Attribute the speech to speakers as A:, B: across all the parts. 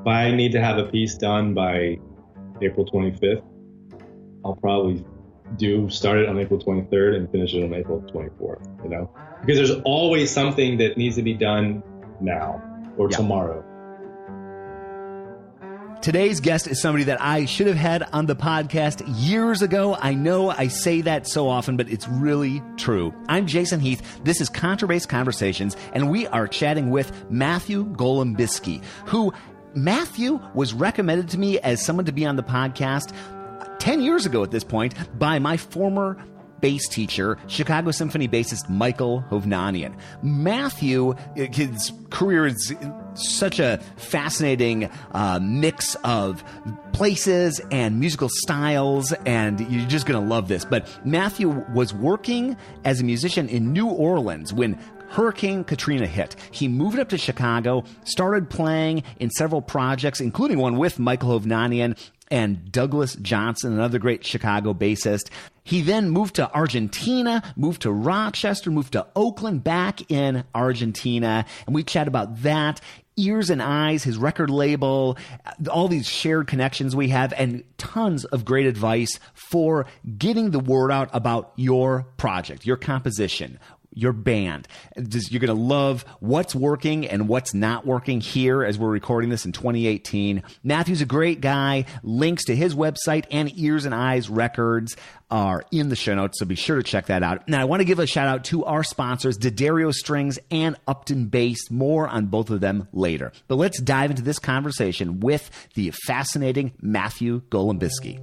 A: if I need to have a piece done by April 25th, I'll probably start it on April 23rd and finish it on April 24th, you know? Because there's always something that needs to be done now or tomorrow.
B: Today's guest is somebody that I should have had on the podcast years ago. I know I say that so often, but it's really true. I'm Jason Heath. This is Contrabass Conversations, and we are chatting with Matthew Golombisky, who Matthew was recommended to me as someone to be on the podcast 10 years ago at this point by my former bass teacher, Chicago Symphony bassist Michael Hovnanian. Matthew, his career is such a fascinating mix of places and musical styles, and you're just going to love this. But Matthew was working as a musician in New Orleans when Hurricane Katrina hit. He moved up to Chicago, started playing in several projects, including one with Michael Hovnanian and Douglas Johnson, another great Chicago bassist. He then moved to Argentina, moved to Rochester, moved to Oakland, back in Argentina, and we chat about that. Ears and Eyes, his record label, all these shared connections we have, and tons of great advice for getting the word out about your project, your composition, your band. You're going to love what's working and what's not working here as we're recording this in 2018. Matthew's a great guy. Links to his website and Ears and Eyes records are in the show notes, so be sure to check that out. Now, I want to give a shout out to our sponsors, D'Addario Strings and Upton Bass. More on both of them later. But let's dive into this conversation with the fascinating Matthew Golombisky.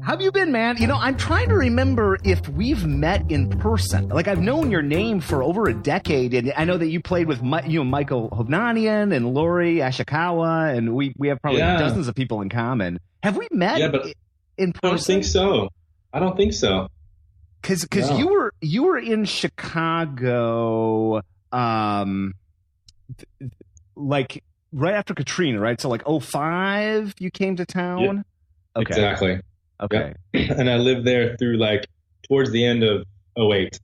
B: How have you been, man? You know, I'm trying to remember if we've met in person. Like, I've known your name for over a decade, and I know that you played with Michael Hovnanian and Lori Ashikawa, and we have probably dozens of people in common. Have we met in person?
A: I don't think so. I don't think so.
B: Because you were in Chicago, like right after Katrina, right? So like 2005, you came to town.
A: Yeah,
B: okay.
A: Exactly.
B: Okay.
A: Yep. And I lived there through like towards the end of 2008.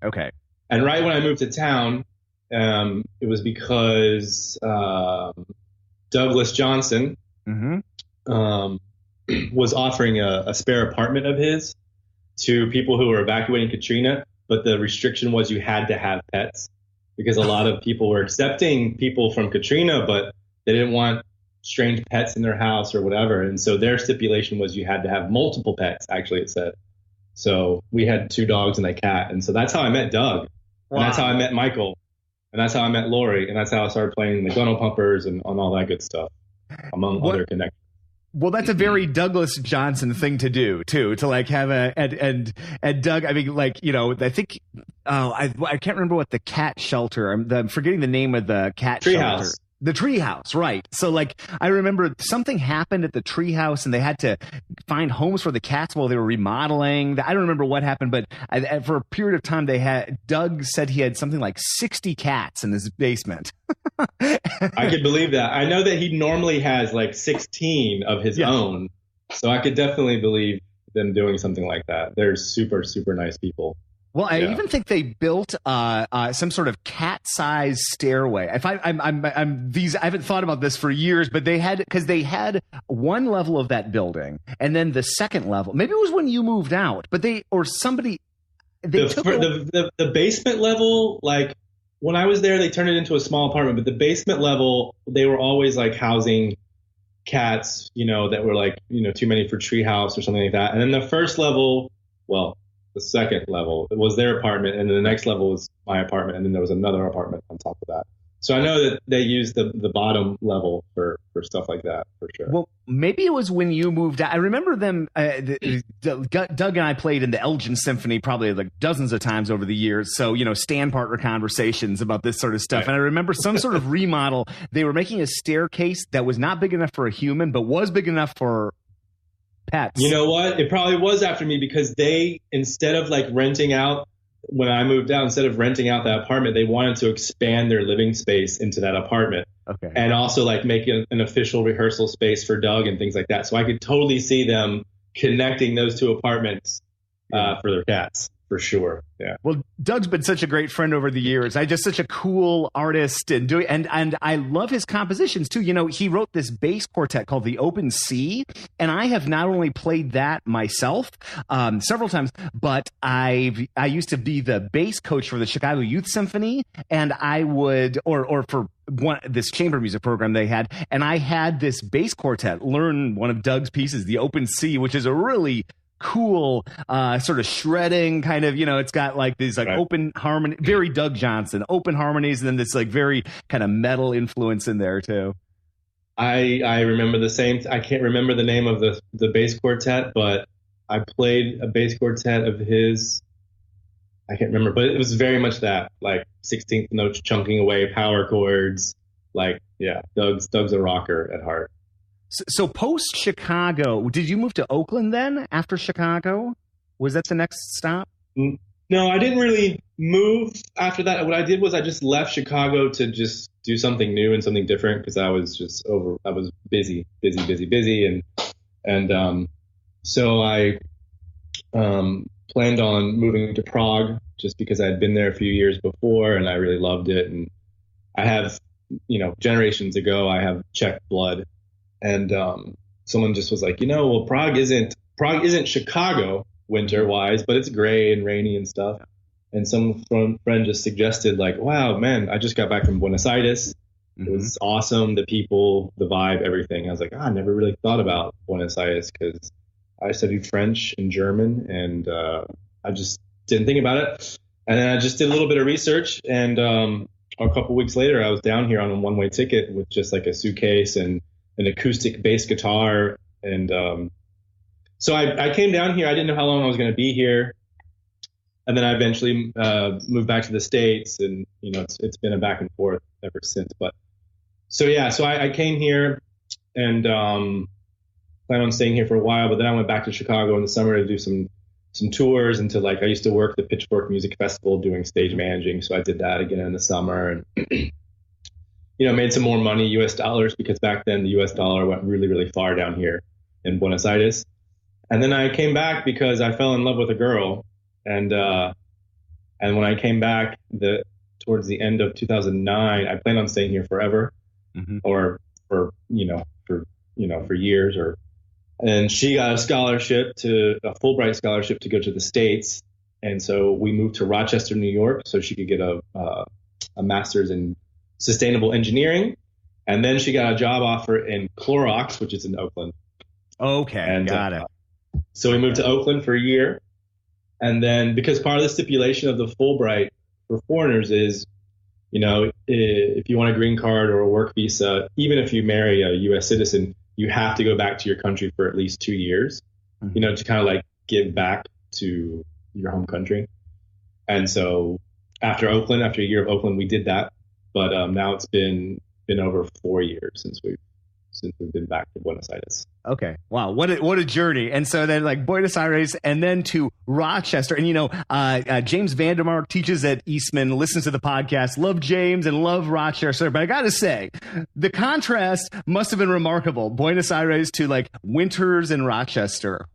A: Okay. And right when I moved to town, it was because Douglas Johnson was offering a spare apartment of his to people who were evacuating Katrina, but the restriction was you had to have pets because a lot of people were accepting people from Katrina, but they didn't want strange pets in their house or whatever. And so their stipulation was you had to have multiple pets, actually, it said. So we had 2 dogs and a cat. And so that's how I met Doug. Wow. And that's how I met Michael. And that's how I met Lori. And that's how I started playing the Gunelpumpers and on all that good stuff, among other connections.
B: Well, that's a very Douglas Johnson thing to do, too, to like have and Doug, I mean, like, you know, I think, I can't remember what the cat shelter, I'm forgetting the name of the cat shelter. The treehouse, right. So, like, I remember something happened at the treehouse and they had to find homes for the cats while they were remodeling. I don't remember what happened, but for a period of time, Doug said he had something like 60 cats in his basement.
A: I could believe that. I know that he normally has like 16 of his own. So I could definitely believe them doing something like that. They're super, super nice people.
B: Well, I even think they built some sort of cat-sized stairway. I haven't thought about this for years, but they had one level of that building, and then the second level. Maybe it was when you moved out, but the
A: basement level. Like when I was there, they turned it into a small apartment, but the basement level, they were always like housing cats, you know, that were like, you know, too many for treehouse or something like that. And then the first level, the second level, it was their apartment, and then the next level was my apartment, and then there was another apartment on top of that. So I know that they use the bottom level for stuff like that, for sure.
B: Well, maybe it was when you moved out. I remember them, Doug and I played in the Elgin Symphony probably like dozens of times over the years. So, stand partner conversations about this sort of stuff. Right. And I remember some sort of remodel. They were making a staircase that was not big enough for a human, but was big enough for pets.
A: You know what? It probably was after me, because they, instead of like renting out, when I moved out, instead of renting out that apartment, they wanted to expand their living space into that apartment.
B: Okay.
A: And also like make an official rehearsal space for Doug and things like that. So I could totally see them connecting those two apartments for their cats, for sure. Yeah.
B: Well, Doug's been such a great friend over the years. Just such a cool artist, and I love his compositions too. He wrote this bass quartet called the Open C, and I have not only played that myself several times, but I used to be the bass coach for the Chicago Youth Symphony, and I would or for this chamber music program they had, and I had this bass quartet learn one of Doug's pieces, the Open C, which is a really cool sort of shredding kind of, it's got like these like open harmony, very Doug Johnson open harmonies, and then this like very kind of metal influence in there too.
A: I remember the same. I can't remember the name of the bass quartet, but I played a bass quartet of his. I can't remember, but it was very much that, like 16th notes chunking away, power chords. Like, yeah, Doug's a rocker at heart.
B: So post Chicago, did you move to Oakland then after Chicago? Was that the next stop?
A: No, I didn't really move after that. What I did was I just left Chicago to just do something new and something different, because I was just I was busy. And so I planned on moving to Prague, just because I had been there a few years before and I really loved it. And I have, generations ago, I have Czech blood. And someone just was like, well, Prague isn't Chicago winter wise, but it's gray and rainy and stuff. And some friend just suggested, like, wow, man, I just got back from Buenos Aires. It was awesome. The people, the vibe, everything. I was like, I never really thought about Buenos Aires, because I studied French and German, and I just didn't think about it. And then I just did a little bit of research, and a couple weeks later, I was down here on a one-way ticket with just like a suitcase and an acoustic bass guitar. And so I came down here. I didn't know how long I was going to be here. And then I eventually moved back to the States, and, it's been a back and forth ever since. But so I came here and planned on staying here for a while. But then I went back to Chicago in the summer to do some tours, and I used to work the Pitchfork Music Festival doing stage managing. So I did that again in the summer, and made some more money, US dollars, because back then the US dollar went really, really far down here in Buenos Aires. And then I came back because I fell in love with a girl. And when I came back towards the end of 2009, I planned on staying here forever, or for years. And she got a Fulbright scholarship to go to the States. And so we moved to Rochester, New York, so she could get a master's in sustainable engineering. And then she got a job offer in Clorox, which is in Oakland.
B: Okay, and got it.
A: So we moved to Oakland for a year. And then, because part of the stipulation of the Fulbright for foreigners is, if you want a green card or a work visa, even if you marry a U.S. citizen, you have to go back to your country for at least 2 years, to kind of like give back to your home country. And so after a year of Oakland, we did that. But now it's been over 4 years since we've been back to Buenos Aires.
B: Okay. Wow. What a journey. And so then like Buenos Aires and then to Rochester. And, James Vandermark teaches at Eastman, listens to the podcast, love James and love Rochester. But I got to say, the contrast must have been remarkable. Buenos Aires to like winters in Rochester.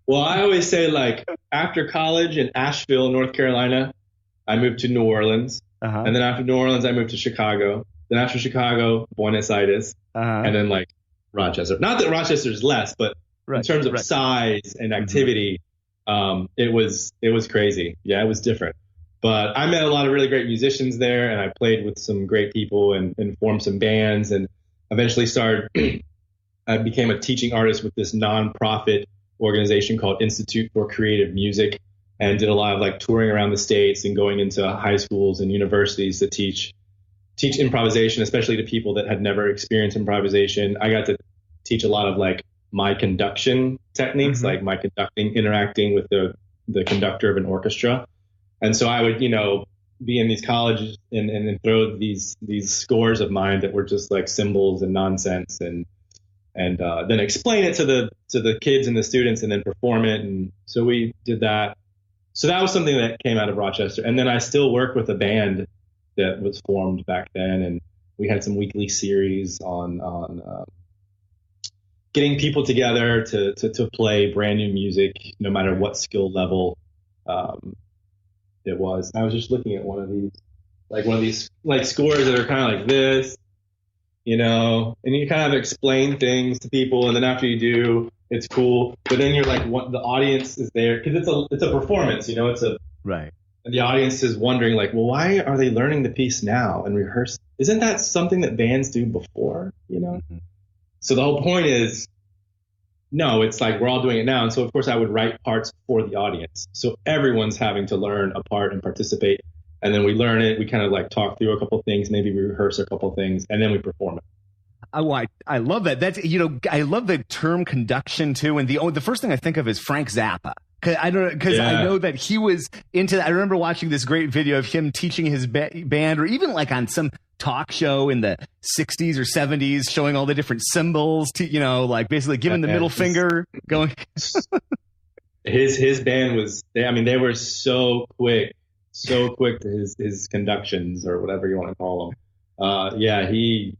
A: Well, I always say, like, after college in Asheville, North Carolina, I moved to New Orleans. And then after New Orleans, I moved to Chicago. Then after Chicago, Buenos Aires, and then like Rochester. Not that Rochester is less, but in terms of size and activity, it was crazy. Yeah, it was different. But I met a lot of really great musicians there, and I played with some great people and formed some bands, and eventually I became a teaching artist with this nonprofit organization called Institute for Creative Music, and did a lot of like touring around the States and going into high schools and universities to teach teach improvisation, especially to people that had never experienced improvisation. I got to teach a lot of like my conduction techniques, like my conducting, interacting with the conductor of an orchestra. And so I would, be in these colleges and then throw these scores of mine that were just like symbols and nonsense and then explain it to the kids and the students and then perform it. And so we did that. So that was something that came out of Rochester. And then I still work with a band that was formed back then. And we had some weekly series on getting people together to play brand new music, no matter what skill level it was. I was just looking at one of these like scores that are kind of like this, and you kind of explain things to people, and then after you do, it's cool. But then you're like, what the audience is there because it's a performance, it's a
B: right.
A: And the audience is wondering like, well, why are they learning the piece now and rehearse? Isn't that something that bands do before? So the whole point is, no, it's like we're all doing it now. And so, of course, I would write parts for the audience. So everyone's having to learn a part and participate. And then we learn it. We kind of like talk through a couple of things. Maybe we rehearse a couple of things and then we perform it.
B: I love that. That's, I love the term conduction too. And the first thing I think of is Frank Zappa. I know that he was into that. I remember watching this great video of him teaching his band, or even like on some talk show in the 60s or 70s, showing all the different symbols to, like basically giving the middle finger going.
A: His band was, they were so quick to his conductions or whatever you want to call them.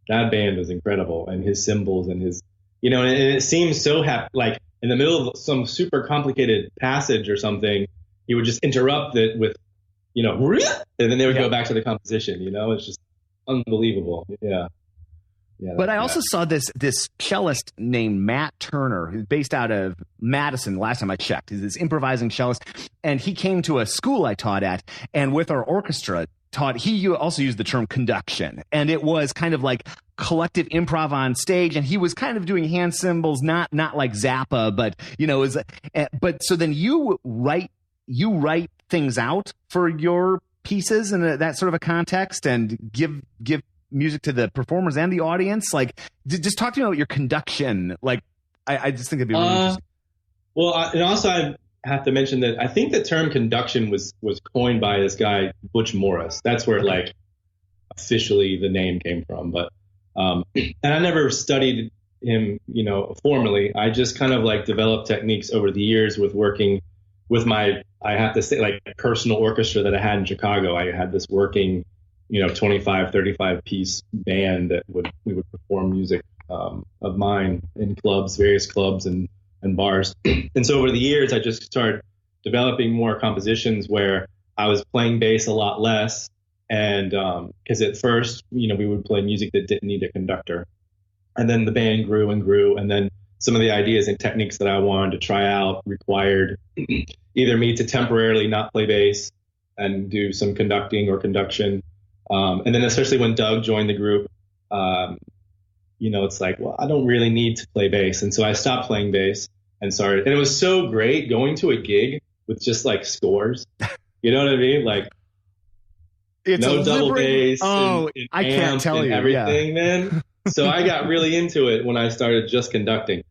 A: That band was incredible, and his symbols and his, and it seems so like in the middle of some super complicated passage or something, he would just interrupt it with, and then they would go back to the composition. It's just unbelievable. Yeah.
B: But I also saw this cellist named Matt Turner, who's based out of Madison. Last time I checked, he's this improvising cellist, and he came to a school I taught at, and with our orchestra he also used the term conduction, and it was kind of like collective improv on stage, and he was kind of doing hand symbols, not like Zappa, but but so then you write things out for your pieces in that sort of a context, and give music to the performers and the audience. Like, just talk to me about your conduction. Like, I just think it'd be really interesting.
A: Well, and also I have to mention that I think the term conduction was coined by this guy Butch Morris. That's where like officially the name came from. But and I never studied him, formally. I just kind of like developed techniques over the years with working with my, I have to say, like personal orchestra that I had in Chicago. I had this working, 25, 35 piece band that we would perform music of mine in various clubs and bars. And so over the years, I just started developing more compositions where I was playing bass a lot less. And because at first, we would play music that didn't need a conductor. And then the band grew and grew. And then some of the ideas and techniques that I wanted to try out required either me to temporarily not play bass and do some conducting or conduction. And then especially when Doug joined the group, it's like, well, I don't really need to play bass. And so I stopped playing bass and started. And it was so great going to a gig with just like scores. You know what I mean? Like,
B: it's
A: no double bass.
B: Oh,
A: and
B: I can't tell you
A: everything, man. So I got really into it when I started just conducting.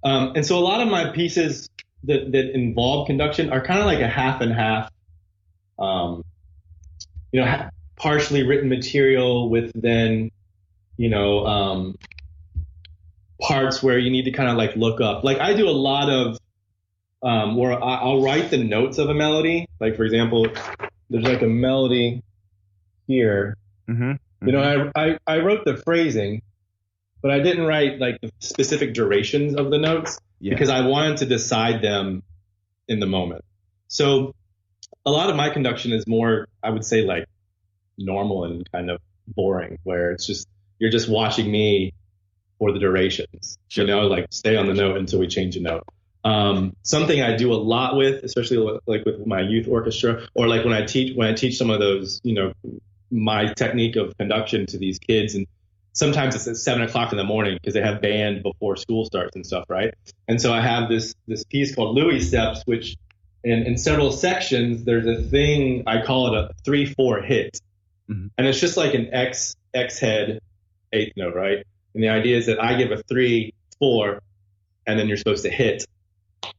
A: And so a lot of my pieces that involve conduction are kind of like a half and half. Partially written material with then, parts where you need to kind of like look up. Like I do a lot of where I'll write the notes of a melody. Like for example, there's like a melody here. I wrote the phrasing, but I didn't write like the specific durations of the notes because I wanted to decide them in the moment. So a lot of my conduction is more, I would say, like normal and kind of boring, where it's just you're just watching me for the durations. Sure. Like stay on the note until we change a note. Something I do a lot with, especially like with my youth orchestra, or like when I teach some of those, my technique of conduction to these kids, and sometimes it's at 7:00 in the morning because they have band before school starts and stuff, right? And so I have this piece called Louis Steps, which in several sections there's a thing I call it a 3/4 hit. And it's just like an X head eighth note, right? And the idea is that I give a 3, 4, and then you're supposed to hit.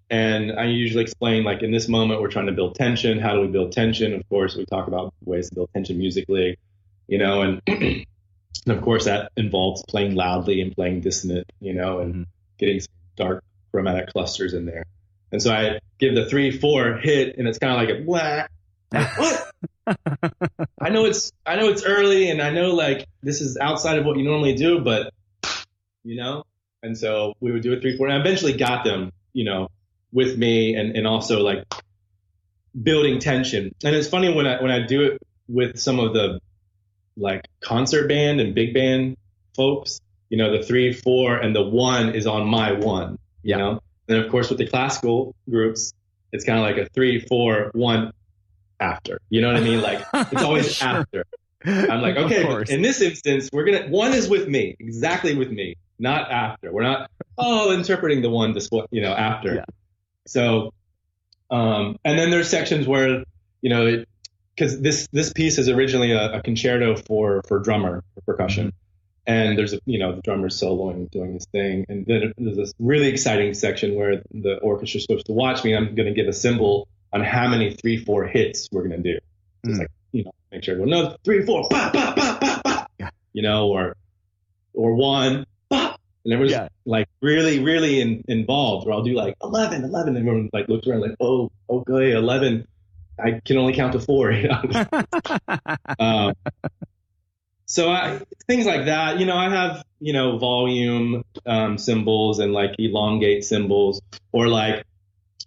A: And I usually explain, like, in this moment, we're trying to build tension. How do we build tension? Of course, we talk about ways to build tension musically, and, and of course that involves playing loudly and playing dissonant, and getting some dark chromatic clusters in there. And so I give the 3, 4 hit, and it's kind of like a wah. Like, what? I know it's early, and I know, like, this is outside of what you normally do, but and so we would do a 3, 4, and I eventually got them, with me, and also, like, building tension. And it's funny when I do it with some of the, like, concert band and big band folks, the 3, 4, and the 1 is on my 1, you know. And of course with the classical groups, it's kind of like a 3, 4, 1 after. You know what I mean? Like, it's always
B: Sure.
A: after. I'm like, okay, but in this instance, 1 is with me, exactly with me, not after. We're not interpreting the 1 after. Yeah. So, and then there's sections where, because this piece is originally a concerto for drummer, for percussion. And there's the drummer's soloing, doing his thing. And then there's this really exciting section where the orchestra's supposed to watch me. I'm going to give a symbol on how many 3, 4 hits we're going to do. Just like, make sure everyone knows 3, 4, ba, ba, ba, ba, ba, or 1, ba. And everyone's like really, really involved. Or I'll do like 11, and everyone like looks around like, oh, okay, 11. I can only count to 4. So things like that. I have volume symbols and like elongate symbols, or like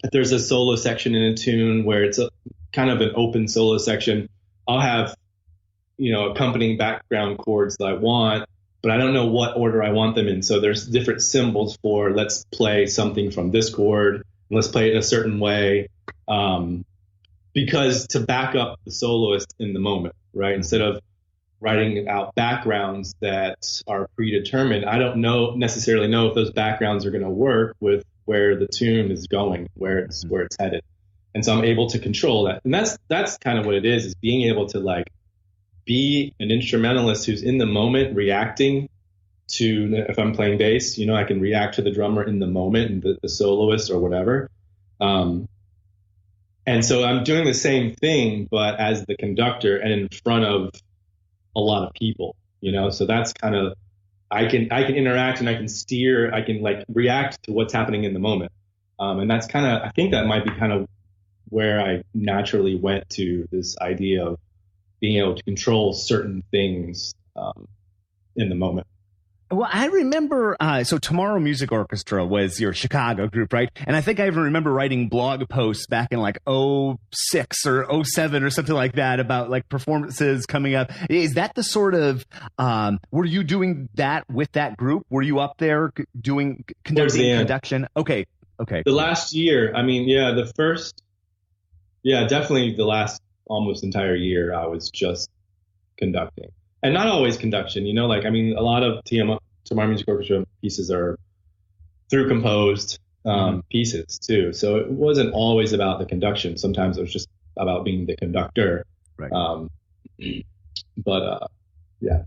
A: if there's a solo section in a tune where it's a kind of an open solo section, I'll have accompanying background chords that I want, but I don't know what order I want them in. So there's different symbols for, let's play something from this chord, and let's play it in a certain way, because to back up the soloist in the moment, right? Instead of writing out backgrounds that are predetermined, I don't necessarily know if those backgrounds are going to work with where the tune is going, where it's headed. And so I'm able to control that. And that's kind of what it is being able to, like, be an instrumentalist who's in the moment reacting to, if I'm playing bass, I can react to the drummer in the moment and the soloist or whatever. And so I'm doing the same thing, but as the conductor and in front of a lot of people, so that's kind of, I can interact and I can steer, I can, like, react to what's happening in the moment. And that's kind of, I think that might be kind of where I naturally went to this idea of being able to control certain things in the moment.
B: Well, I remember, so Tomorrow Music Orchestra was your Chicago group, right? And I think I even remember writing blog posts back in like 06 or 07 or something like that about like performances coming up. Is that the sort of, were you doing that with that group? Were you up there doing conduction? Okay. The
A: last year, I mean, definitely the last almost entire year, I was just conducting. And not always conduction, like, I mean, a lot of Tomorrow Music Orchestra pieces are through composed pieces too. So it wasn't always about the conduction. Sometimes it was just about being the conductor. Right.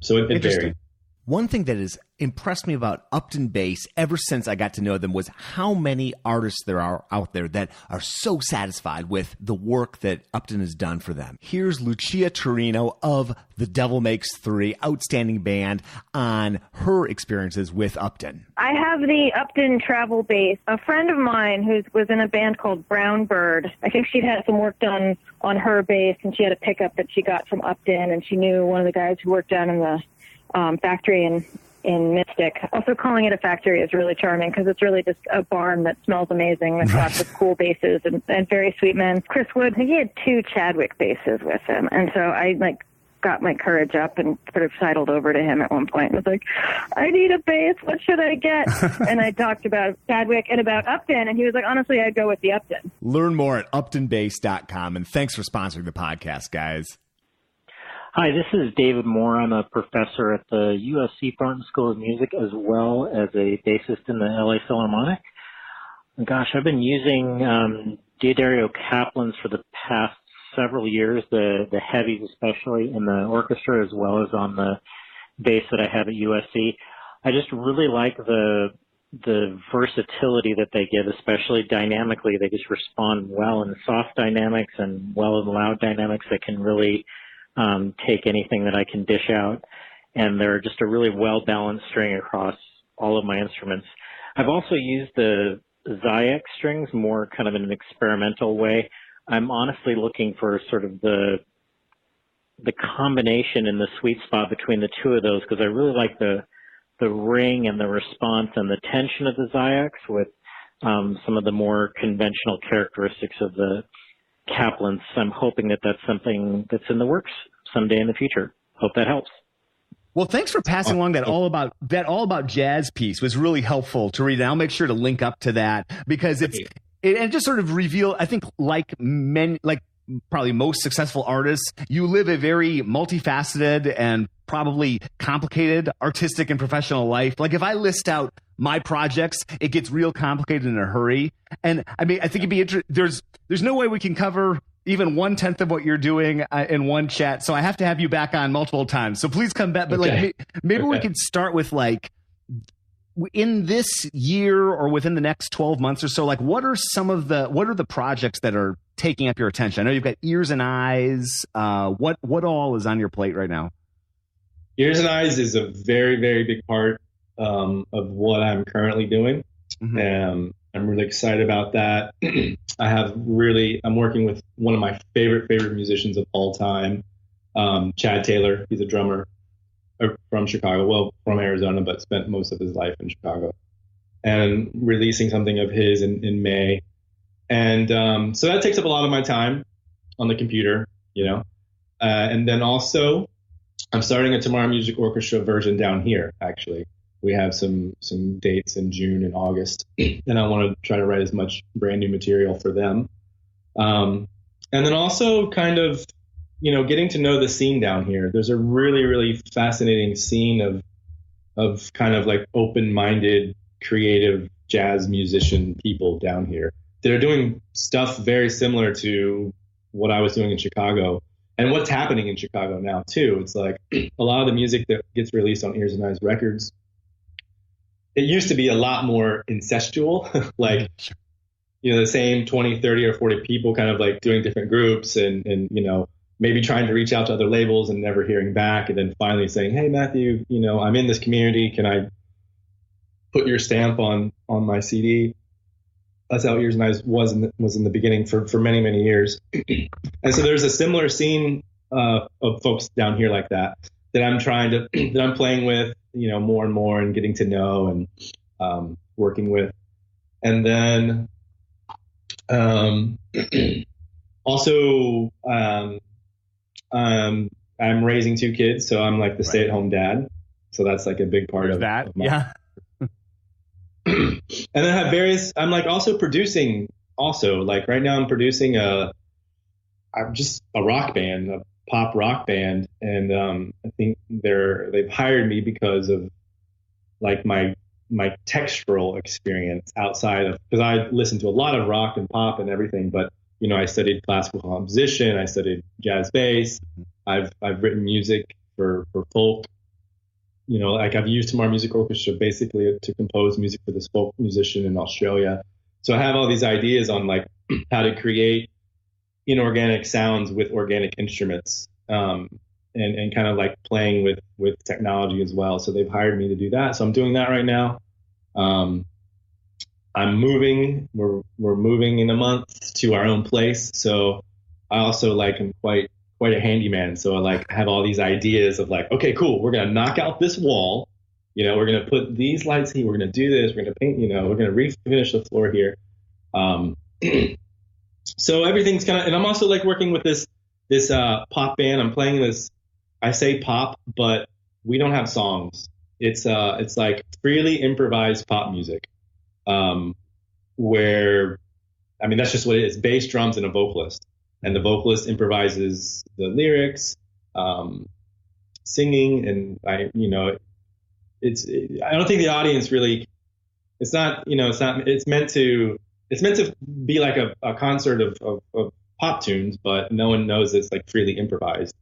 A: So it varied.
B: One thing that has impressed me about Upton Bass ever since I got to know them was how many artists there are out there that are so satisfied with the work that Upton has done for them. Here's Lucia Torino of The Devil Makes Three, outstanding band, on her experiences with Upton.
C: I have the Upton travel bass. A friend of mine who was in a band called Brown Bird, I think she'd had some work done on her bass, and she had a pickup that she got from Upton, and she knew one of the guys who worked down in the factory in Mystic. Also, calling it a factory is really charming because it's really just a barn that smells amazing with lots of cool basses and very sweet men. Chris Wood, I think he had 2 Chadwick basses with him, and so I got my courage up and sort of sidled over to him at one point and was like, I need a bass, what should I get? And I talked about Chadwick and about Upton, and he was like, honestly, I'd go with the Upton.
B: Learn more at uptonbass.com, and thanks for sponsoring the podcast, guys.
D: Hi, this is David Moore. I'm a professor at the USC Thornton School of Music as well as a bassist in the LA Philharmonic. Gosh, I've been using Diodario Kaplan's for the past several years, the heavies especially in the orchestra as well as on the bass that I have at USC. I just really like the versatility that they give, especially dynamically. They just respond well in soft dynamics and well in loud dynamics that can really take anything that I can dish out. And they're just a really well-balanced string across all of my instruments. I've also used the Zyek strings more kind of in an experimental way. I'm honestly looking for sort of the combination and the sweet spot between the two of those, because I really like the ring and the response and the tension of the Zyeks with some of the more conventional characteristics of the Kaplans. I'm hoping that that's something that's in the works someday in the future. Hope that helps.
B: Well, thanks for passing along that all about jazz piece. Was really helpful to read. And I'll make sure to link up to that, because it just sort of reveal, I think, like probably most successful artists, you live a very multifaceted and probably complicated artistic and professional life. Like if I list out my projects, it gets real complicated in a hurry. And I mean, I think it'd be interesting. There's no way we can cover even 1/10 of what you're doing in one chat. So I have to have you back on multiple times. So please come back. But maybe we could start with in this year or within the next 12 months or so, what are the projects that are taking up your attention? I know you've got Ears and Eyes. What all is on your plate right now?
A: Ears and Eyes is a very, very big part of what I'm currently doing. Mm-hmm. I'm really excited about that. I'm working with one of my favorite musicians of all time, Chad Taylor. He's a drummer from Chicago, from Arizona, but spent most of his life in Chicago, and releasing something of his in May. And so that takes up a lot of my time on the computer, and then also I'm starting a Tomorrow Music Orchestra version down here, actually. We have some dates in June and August, and I want to try to write as much brand new material for them. And then also kind of, getting to know the scene down here. There's a really, really fascinating scene of kind of open-minded, creative jazz musician people down here. They're doing stuff very similar to what I was doing in Chicago and what's happening in Chicago now too. It's a lot of the music that gets released on Ears and Eyes Records, it used to be a lot more incestual, the same 20, 30 or 40 people kind of doing different groups and maybe trying to reach out to other labels and never hearing back. And then finally saying, hey, Matthew, I'm in this community. Can I put your stamp on my CD? That's how Ears and Eyes was in the beginning for many, many years. And so there's a similar scene of folks down here like that I'm playing with, more and more and getting to know and working with. And then also I'm raising 2 kids, so I'm the stay-at-home dad. So that's a big part of that. Yeah. And then I have I'm also producing right now I'm producing I'm just a rock band, a pop rock band. And I think they've hired me because of my textural experience outside of, because I listen to a lot of rock and pop and everything, but I studied classical composition, I studied jazz bass, I've written music for folk. I've used Tomorrow Music Orchestra basically to compose music for this folk musician in Australia. So I have all these ideas on how to create inorganic sounds with organic instruments, and kind of playing with technology as well. So they've hired me to do that. So I'm doing that right now. I'm moving. We're moving in a month to our own place. So I also am quite a handyman. So I have all these ideas of okay, cool. We're gonna knock out this wall. We're gonna put these lights here. We're gonna do this. We're gonna paint. We're gonna refinish the floor here. So everything's kind of, and I'm also working with this pop band. I'm playing this. I say pop, but we don't have songs. It's freely improvised pop music. Where, I mean, that's just what it is: bass, drums, and a vocalist. And the vocalist improvises the lyrics, singing, and I don't think the audience really. It's meant to be like a concert of pop tunes, but no one knows it's like freely improvised.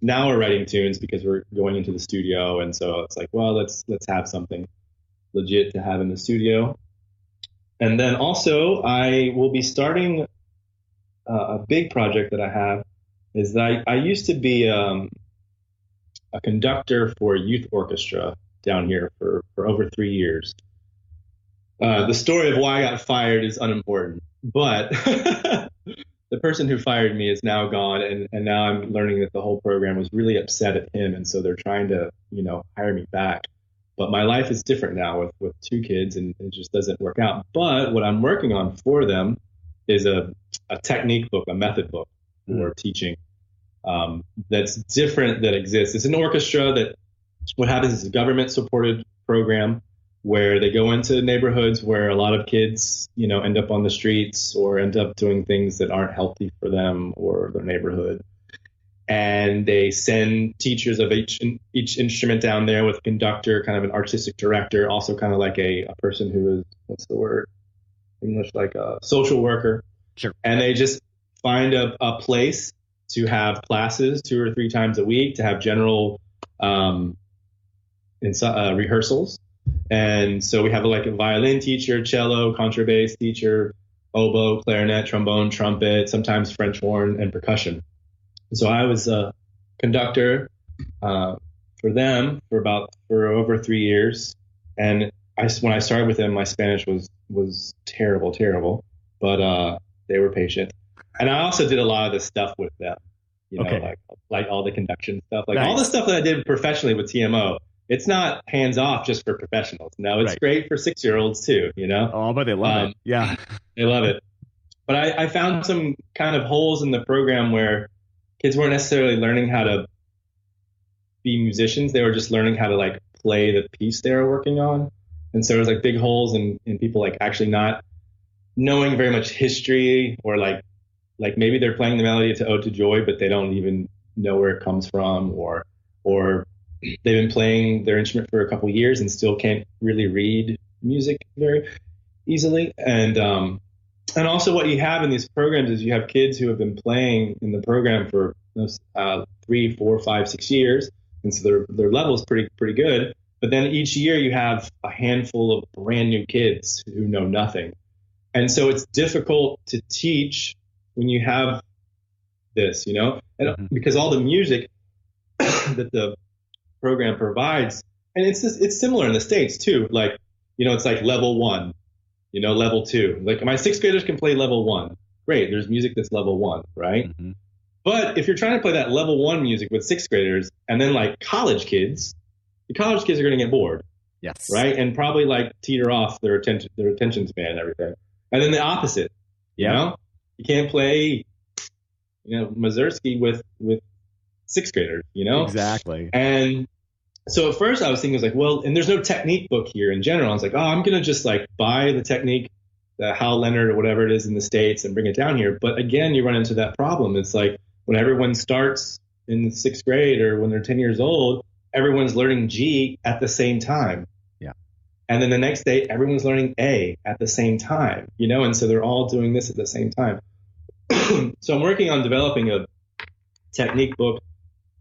A: Now we're writing tunes because we're going into the studio, and so it's like, well, let's have something legit to have in the studio. And then also I will be starting a big project that I have is that I used to be a conductor for a youth orchestra down here for over 3 years. The story of why I got fired is unimportant, but the person who fired me is now gone, and now I'm learning that the whole program was really upset at him, and so they're trying to, hire me back. But my life is different now with 2 kids, and it just doesn't work out. But what I'm working on for them is a technique book, a method book for teaching that's different, that exists. It's an orchestra that what happens is a government-supported program where they go into neighborhoods where a lot of kids, end up on the streets or end up doing things that aren't healthy for them or their neighborhood. And they send teachers of each instrument down there with a conductor, kind of an artistic director, also kind of like a person who is, what's the word? English, like a social worker.
B: Sure. And
A: they just find a place to have classes 2 or 3 times a week, to have general rehearsals. And so we have like a violin teacher, cello, contrabass teacher, oboe, clarinet, trombone, trumpet, sometimes French horn, and percussion. So I was a conductor for them for over 3 years. And when I started with them, my Spanish was terrible, but they were patient. And I also did a lot of the stuff with them, like all the conduction stuff, like all the stuff that I did professionally with TMO. It's not hands off just for professionals. No, it's great for 6-year-olds too, Oh,
B: but they love it. Yeah.
A: They love it. But I found some kind of holes in the program where kids weren't necessarily learning how to be musicians. They were just learning how to like play the piece they were working on. And so there was like big holes in people like actually not knowing very much history, or like maybe they're playing the melody to Ode to Joy, but they don't even know where it comes from, or they've been playing their instrument for a couple of years and still can't really read music very easily. And also what you have in these programs is you have kids who have been playing in the program for 3, 4, 5, 6 years. And so their level is pretty good. But then each year you have a handful of brand new kids who know nothing. And so it's difficult to teach when you have this, and because all the music that the program provides, and it's similar in the States too. Like, it's like level 1, level 2. Like my 6th graders can play level 1. Great. There's music that's level 1, right? Mm-hmm. But if you're trying to play that level 1 music with 6th graders and then like college kids, the college kids are going to get bored.
B: Yes.
A: Right. And probably like teeter off their attention span and everything. And then the opposite, you can't play, Mazursky with 6th graders,
B: Exactly.
A: And so at first I was thinking, and there's no technique book here in general. I was like, I'm going to just like buy the technique, the Hal Leonard or whatever it is in the States, and bring it down here. But again, you run into that problem. It's like when everyone starts in the 6th grade or when they're 10 years old, everyone's learning G at the same time.
B: Yeah.
A: And then the next day, everyone's learning A at the same time, and so they're all doing this at the same time. So I'm working on developing a technique book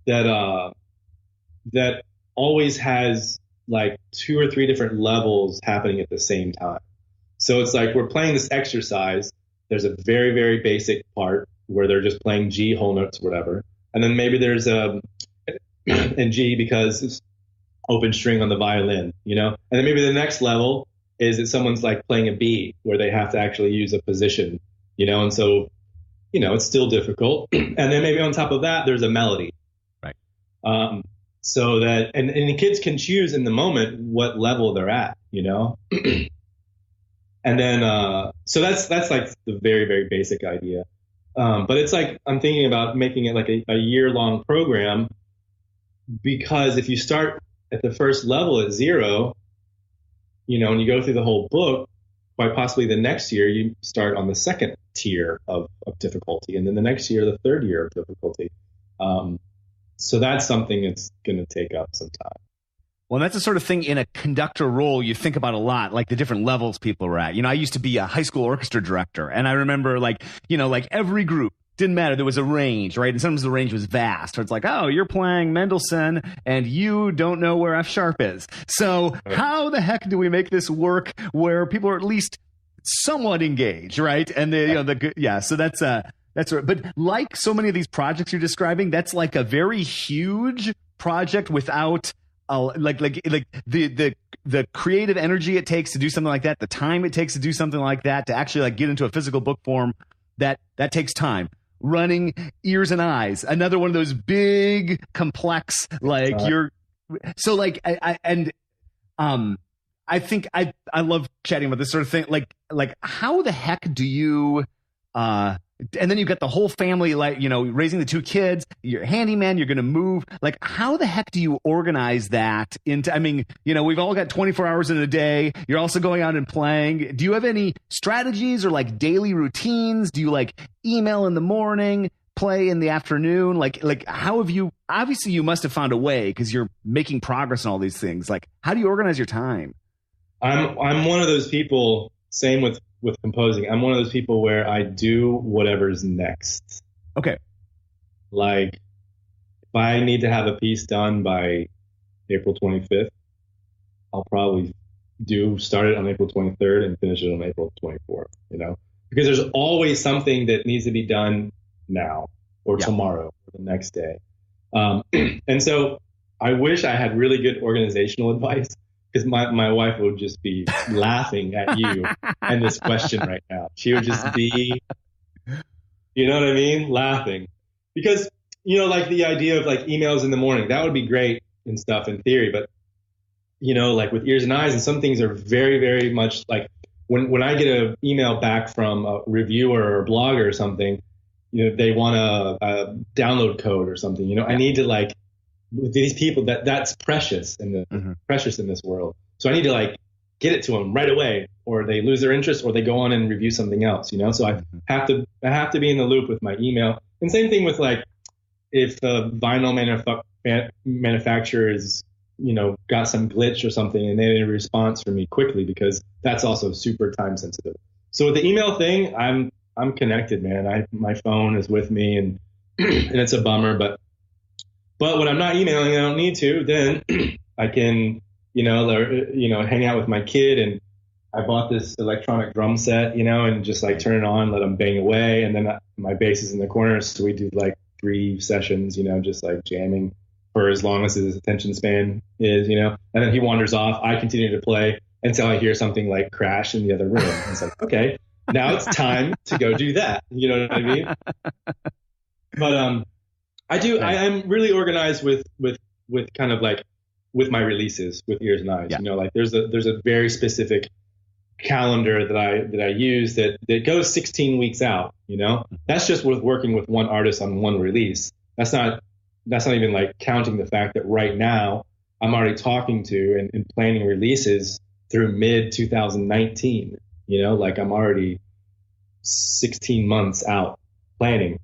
A: that always has like 2 or 3 different levels happening at the same time. So it's like we're playing this exercise. There's a very, very basic part where they're just playing G whole notes, whatever. And then maybe there's and G because it's open string on the violin, And then maybe the next level is that someone's like playing a B where they have to actually use a position, And so, it's still difficult. And then maybe on top of that, there's a melody.
B: Right.
A: So that, and the kids can choose in the moment what level they're at, And then, so that's like the very, very basic idea. But it's like, I'm thinking about making it like a year-long program, because if you start at the first level at 0, and you go through the whole book, quite possibly the next year you start on the 2nd tier of difficulty, and then the next year, the 3rd year of difficulty. So that's something that's going to take up some time.
B: Well, that's the sort of thing in a conductor role you think about a lot, like the different levels people are at. I used to be a high school orchestra director, and I remember like every group, didn't matter. There was a range, right? And sometimes the range was vast. So it's like, oh, you're playing Mendelssohn and you don't know where F sharp is. So how the heck do we make this work where people are at least somewhat engaged, right? And so that's right. But like so many of these projects you're describing, that's like a very huge project without the creative energy it takes to do something like that, the time it takes to do something like that, to actually like get into a physical book form, that takes time. Running Ears and Eyes, another one of those big, complex, like I think I love chatting about this sort of thing. Like how the heck do you, and then you've got the whole family, like, raising the two kids, you're a handyman, you're going to move. Like, how the heck do you organize that into, we've all got 24 hours in a day. You're also going out and playing. Do you have any strategies or like daily routines? Do you like email in the morning, play in the afternoon? Like how have you, obviously you must have found a way because you're making progress in all these things. Like, how do you organize your time?
A: I'm one of those people, same with composing. I'm one of those people where I do whatever's next.
B: Okay.
A: Like, if I need to have a piece done by April 25th, I'll probably start it on April 23rd and finish it on April 24th, because there's always something that needs to be done now or tomorrow or the next day. And so I wish I had really good organizational advice, because my wife would just be laughing at you and this question right now. She would just be, you know what I mean? Laughing. Because, like the idea of like emails in the morning, that would be great and stuff in theory. But, like with Ears and Eyes, and some things are very, very much like when I get an email back from a reviewer or a blogger or something, they want a download code or something, I need to like, with these people, that's precious precious in this world. So I need to like get it to them right away, or they lose their interest, or they go on and review something else. So I have to be in the loop with my email. And same thing with like if the vinyl manufacturer is got some glitch or something and they need a response from me quickly, because that's also super time sensitive. So with the email thing, I'm connected, man. My phone is with me, and and it's a bummer, but when I'm not emailing, I don't need to, then I can, hang out with my kid. And I bought this electronic drum set, and just like turn it on, let them bang away. And then my bass is in the corner. So we do like 3 sessions, just like jamming for as long as his attention span is, and then he wanders off. I continue to play until I hear something like crash in the other room. And it's like, okay, now it's time to go do that. You know what I mean? But, I'm really organized with kind of like with my releases with Ears and Eyes. Like there's a very specific calendar that I use that goes 16 weeks out. That's just with working with one artist on one release. That's not even like counting the fact that right now I'm already talking to and planning releases through mid 2019. Like I'm already 16 months out planning.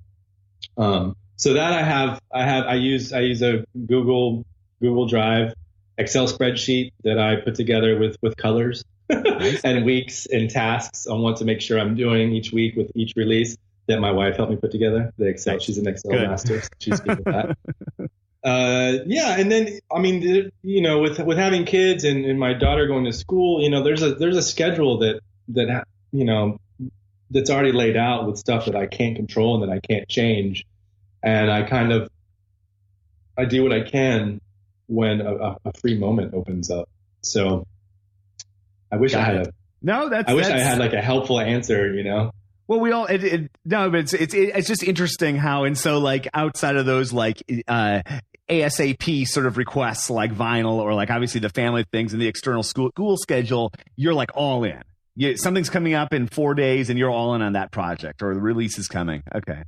A: So that I use a Google Drive Excel spreadsheet that I put together with colors and weeks and tasks on what to make sure I'm doing each week with each release that my wife helped me put together. The Excel, she's an Excel master. So she's good with that. And then with having kids and my daughter going to school, there's a schedule that that's already laid out with stuff that I can't control and that I can't change. And I do what I can when a free moment opens up. So I wish I had I had like a helpful answer,
B: Well, we all but it's just interesting how, and so like outside of those like ASAP sort of requests like vinyl or like obviously the family things and the external school schedule, you're like all in. Something's coming up in 4 days and you're all in on that project, or the release is coming. Okay.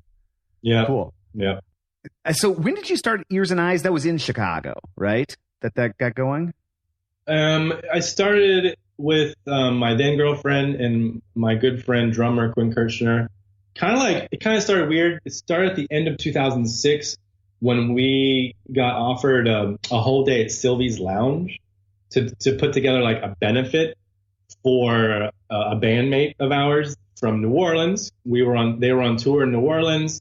A: Yeah.
B: Cool.
A: Yeah.
B: So when did you start Ears and Eyes? That was in Chicago, right? That got going?
A: I started with my then girlfriend and my good friend drummer Quinn Kirchner. It kind of started weird. It started at the end of 2006 when we got offered a whole day at Sylvie's Lounge, to put together like a benefit for a bandmate of ours from New Orleans. They were on tour in New Orleans.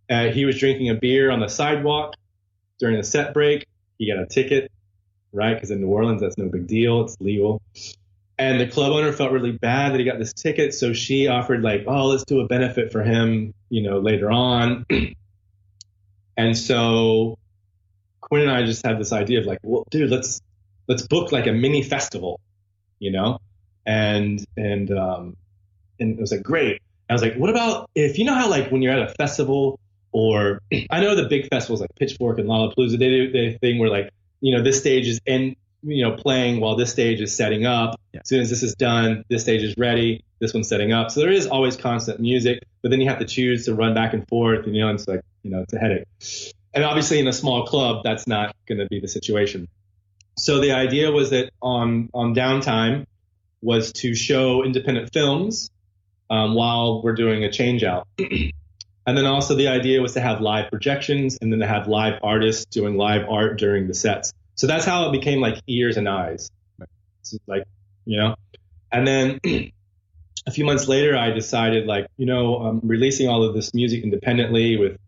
A: He was drinking a beer on the sidewalk during the set break. He got a ticket, right? Because in New Orleans, that's no big deal. It's legal. And the club owner felt really bad that he got this ticket. So she offered like, oh, let's do a benefit for him, later on. And so Quinn and I just had this idea of like, well, dude, let's book like a mini festival, and it was like, great. I was like, what about if, how like when you're at a festival, or I know the big festivals like Pitchfork and Lollapalooza, they do the thing where like, this stage is playing while this stage is setting up. Yeah. As soon as this is done, this stage is ready. This one's setting up. So there is always constant music, but then you have to choose to run back and forth, and it's like, it's a headache. And obviously in a small club, that's not going to be the situation. So the idea was that on downtime was to show independent films while we're doing a change out. And then also the idea was to have live projections, and then to have live artists doing live art during the sets. So that's how it became like Ears and Eyes. So like, and then a few months later, I decided like, I'm releasing all of this music independently with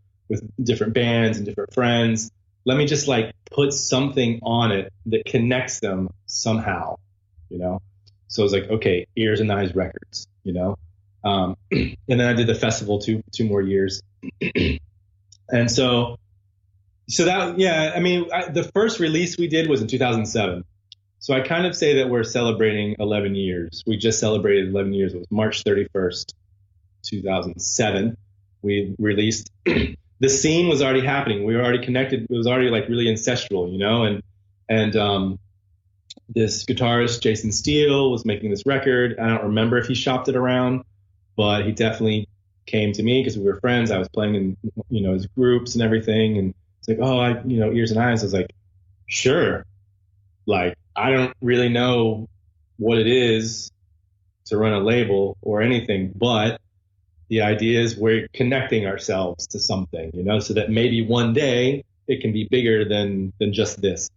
A: different bands and different friends. Let me just like put something on it that connects them somehow, So I was like, okay, Ears and Eyes Records, and then I did the festival two more years. And so that, yeah, I mean, the first release we did was in 2007. So I kind of say that we're celebrating 11 years. We just celebrated 11 years. It was March 31st, 2007. We released. The scene was already happening. We were already connected. It was already like really ancestral, and this guitarist, Jason Steele, was making this record. I don't remember if he shopped it around, but he definitely came to me because we were friends. I was playing in, his groups and everything. And it's like, oh, Ears and Eyes. I was like, sure. Like, I don't really know what it is to run a label or anything, but the idea is we're connecting ourselves to something, so that maybe one day it can be bigger than just this.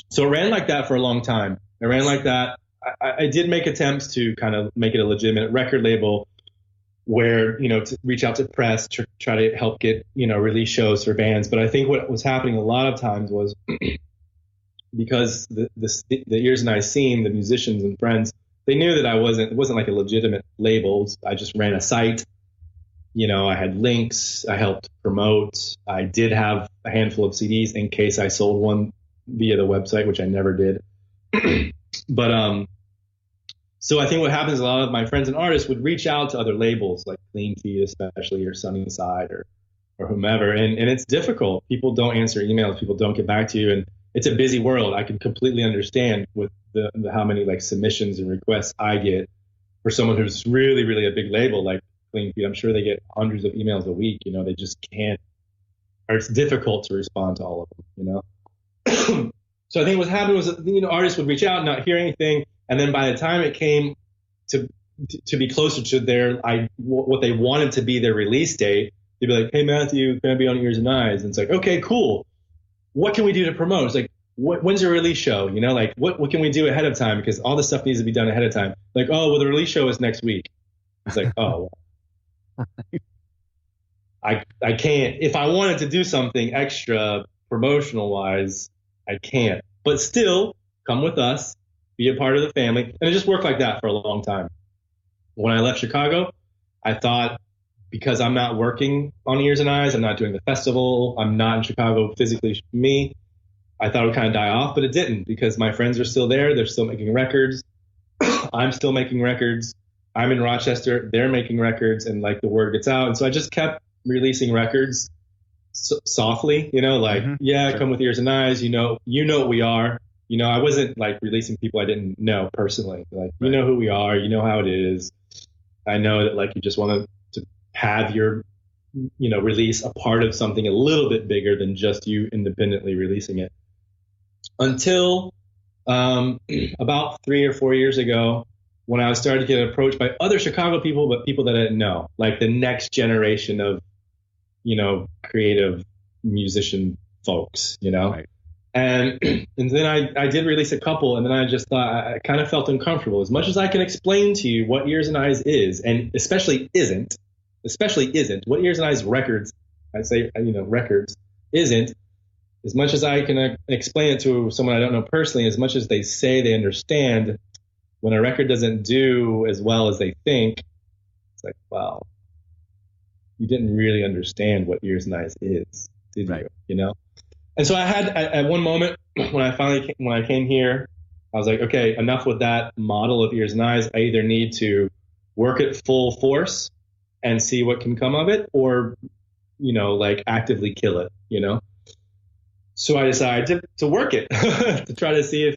A: So it ran like that for a long time. I ran like that. I did make attempts to kind of make it a legitimate record label where, to reach out to press, try to help get, release shows for bands. But I think what was happening a lot of times was because the Ears and Eyes scene, the musicians and friends, they knew that it wasn't like a legitimate label. I just ran a site. I had links. I helped promote. I did have a handful of CDs in case I sold one via the website, which I never did. But so I think what happens is a lot of my friends and artists would reach out to other labels like Clean Feed, especially, or Sunnyside, or whomever. And it's difficult. People don't answer emails. People don't get back to you. And it's a busy world. I can completely understand with the how many like submissions and requests I get for someone who's really, really a big label like Clean Feed. I'm sure they get hundreds of emails a week. They just can't, or it's difficult to respond to all of them. So I think what happened was, artists would reach out, not hear anything, and then by the time it came to be closer to what they wanted to be their release date, they'd be like, "Hey Matthew, can I be on Ears and Eyes?" And it's like, "Okay, cool. What can we do to promote?" It's like, when's your release show? Like what can we do ahead of time? Because all this stuff needs to be done ahead of time. Like, oh, well, the release show is next week. It's like, oh, I can't. If I wanted to do something extra promotional wise, I can't. But still, come with us, be a part of the family. And it just worked like that for a long time. When I left Chicago, I thought, because I'm not working on Ears and Eyes, I'm not doing the festival, I'm not in Chicago physically, me, I thought it would kind of die off, but it didn't, because my friends are still there. They're still making records. I'm still making records. I'm in Rochester. They're making records, and like the word gets out. And so I just kept releasing records softly, yeah, come with Ears and Eyes. You know what we are. I wasn't like releasing people I didn't know personally. Like, you know who we are. You know how it is. I know that like you just want to have your, release a part of something a little bit bigger than just you independently releasing it. Until about 3 or 4 years ago, when I started to get approached by other Chicago people, but people that I didn't know, like the next generation of, creative musician folks,
B: Right.
A: And and then I did release a couple, and then I just thought I kind of felt uncomfortable. As much as I can explain to you what Ears and Eyes is, and especially isn't, what Ears and Eyes records, I say, records isn't, as much as I can explain it to someone I don't know personally, as much as they say they understand, when a record doesn't do as well as they think, it's like, wow, you didn't really understand what Ears and Eyes is, did you? You know? And so I had, at one moment, when I came here, I was like, okay, enough with that model of Ears and Eyes. I either need to work at full force and see what can come of it, or, like actively kill it, So I decided to work it, to try to see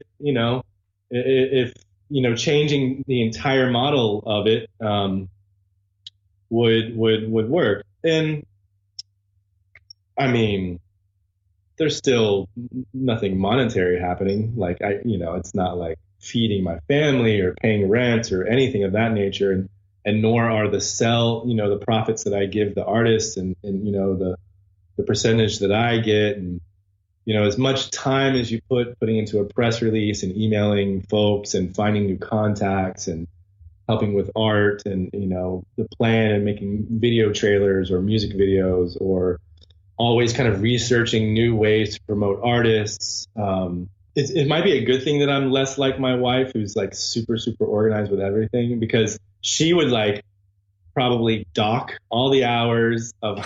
A: if changing the entire model of it would work. And I mean, there's still nothing monetary happening. Like it's not like feeding my family or paying rent or anything of that nature. And nor are the profits that I give the artists and the percentage that I get. And, as much time as you putting into a press release and emailing folks and finding new contacts and helping with art and, the plan and making video trailers or music videos, or always kind of researching new ways to promote artists. It might be a good thing that I'm less like my wife, who's like super, super organized with everything, because she would like probably dock all the hours of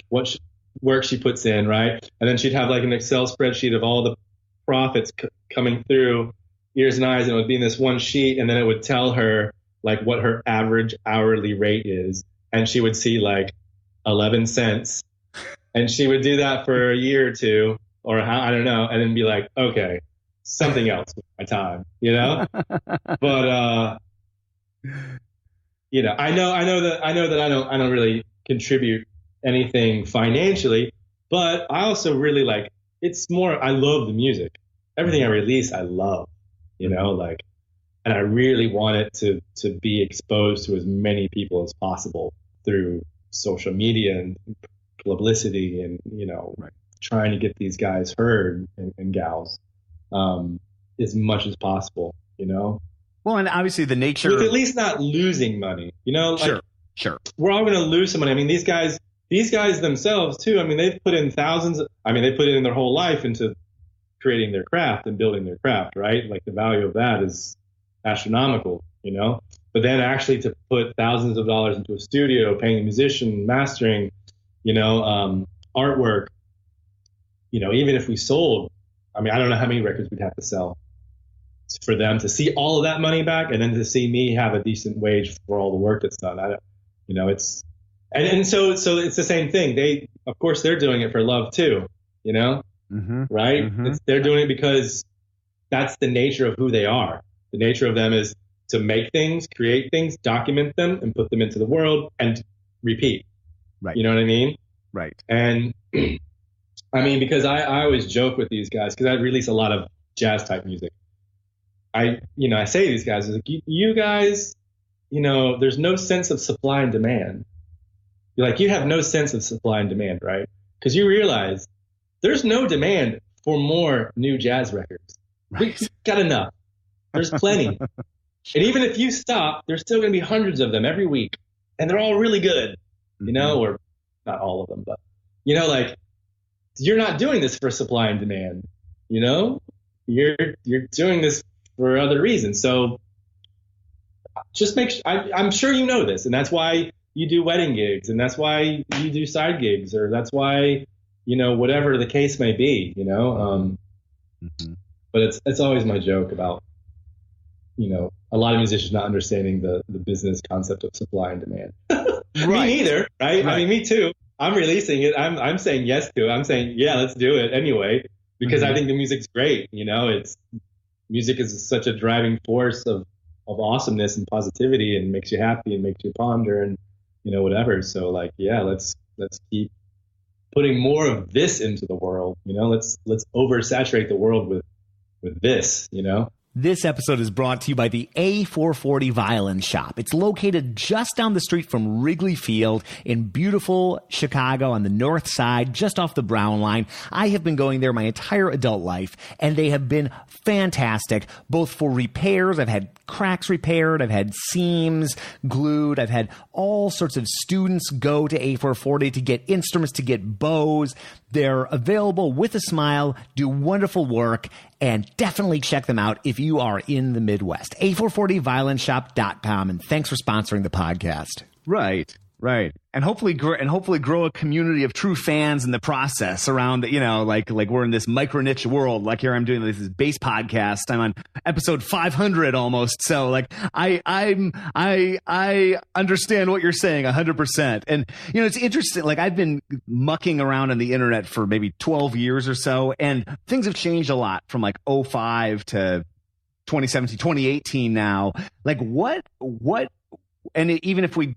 A: what work she puts in, right? And then she'd have like an Excel spreadsheet of all the profits coming through Ears and Eyes, and it would be in this one sheet, and then it would tell her like what her average hourly rate is, and she would see like 11 cents, and she would do that for a year or two, or I don't know, and then be like, okay, something else with my time, But I know that I don't really contribute anything financially, but I also really like, it's more, I love the music. Everything I release, I love, like, and I really want it to be exposed to as many people as possible through social media and publicity and, trying to get these guys heard and gals, as much as possible,
B: Well, and obviously the nature,
A: with at least not losing money, like,
B: sure.
A: We're all going to lose some money. I mean, these guys themselves too. I mean, they've put in they put in their whole life into creating their craft and building their craft, right? Like the value of that is astronomical, but then actually to put thousands of dollars into a studio, paying a musician, mastering, artwork, even if we sold, I mean, I don't know how many records we'd have to sell for them to see all of that money back, and then to see me have a decent wage for all the work that's done. It's, and so it's the same thing. Of course they're doing it for love too, right? Mm-hmm. They're doing it because that's the nature of who they are. The nature of them is to make things, create things, document them, and put them into the world and repeat.
B: Right.
A: You know what I mean?
B: Right.
A: And I mean, because I always joke with these guys, because I release a lot of jazz type music. I say to these guys, like, you guys, there's no sense of supply and demand. You're like, you have no sense of supply and demand, right? Because you realize there's no demand for more new jazz records. Right. We've got enough. There's plenty. And even if you stop, there's still going to be hundreds of them every week. And they're all really good, or not all of them, but, like, you're not doing this for supply and demand, you're doing this for other reasons. So just make sure, I'm sure you know this, and that's why you do wedding gigs, and that's why you do side gigs, or that's why, whatever the case may be, but it's always my joke about, a lot of musicians not understanding the business concept of supply and demand. Right. Me neither, right? I mean, me too. I'm releasing it. I'm saying yes to it. I'm saying, yeah, let's do it anyway, because I think the music's great. Music is such a driving force of awesomeness and positivity, and makes you happy and makes you ponder and, whatever. So like, yeah, let's keep putting more of this into the world. Let's oversaturate the world with this,
B: This episode is brought to you by the A440 Violin Shop. It's located just down the street from Wrigley Field in beautiful Chicago on the north side, just off the Brown Line. I have been going there my entire adult life, and they have been fantastic, both for repairs. I've had cracks repaired. I've had seams glued. I've had all sorts of students go to A440 to get instruments, to get bows. They're available with a smile, do wonderful work, and definitely check them out if you are in the Midwest. A440violinshop.com, and thanks for sponsoring the podcast. Right. And hopefully grow a community of true fans in the process around, like we're in this micro niche world. Like here I'm doing this bass podcast. I'm on episode 500 almost. So like I understand what you're saying 100%. And it's interesting. Like I've been mucking around on the internet for maybe 12 years or so, and things have changed a lot from like 05 to 2017, 2018 now. Like what, and even if we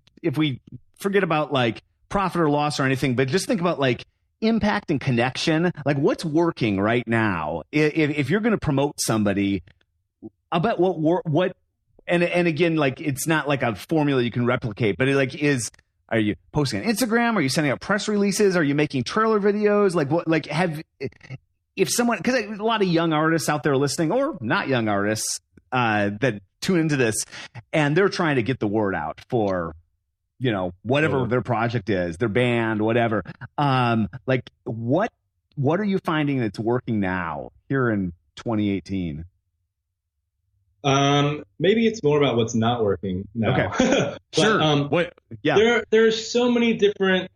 B: forget about like profit or loss or anything, but just think about like impact and connection, like what's working right now. If you're going to promote somebody, I bet what, and again, like it's not like a formula you can replicate, but are you posting on Instagram? Are you sending out press releases? Are you making trailer videos? Like what, like if someone, because a lot of young artists out there listening, or not young artists that tune into this, and they're trying to get the word out for, whatever their project is, their band, whatever. Like what are you finding that's working now here in 2018?
A: Maybe it's more about what's not working now.
B: Okay.
A: But,
B: sure.
A: There's so many different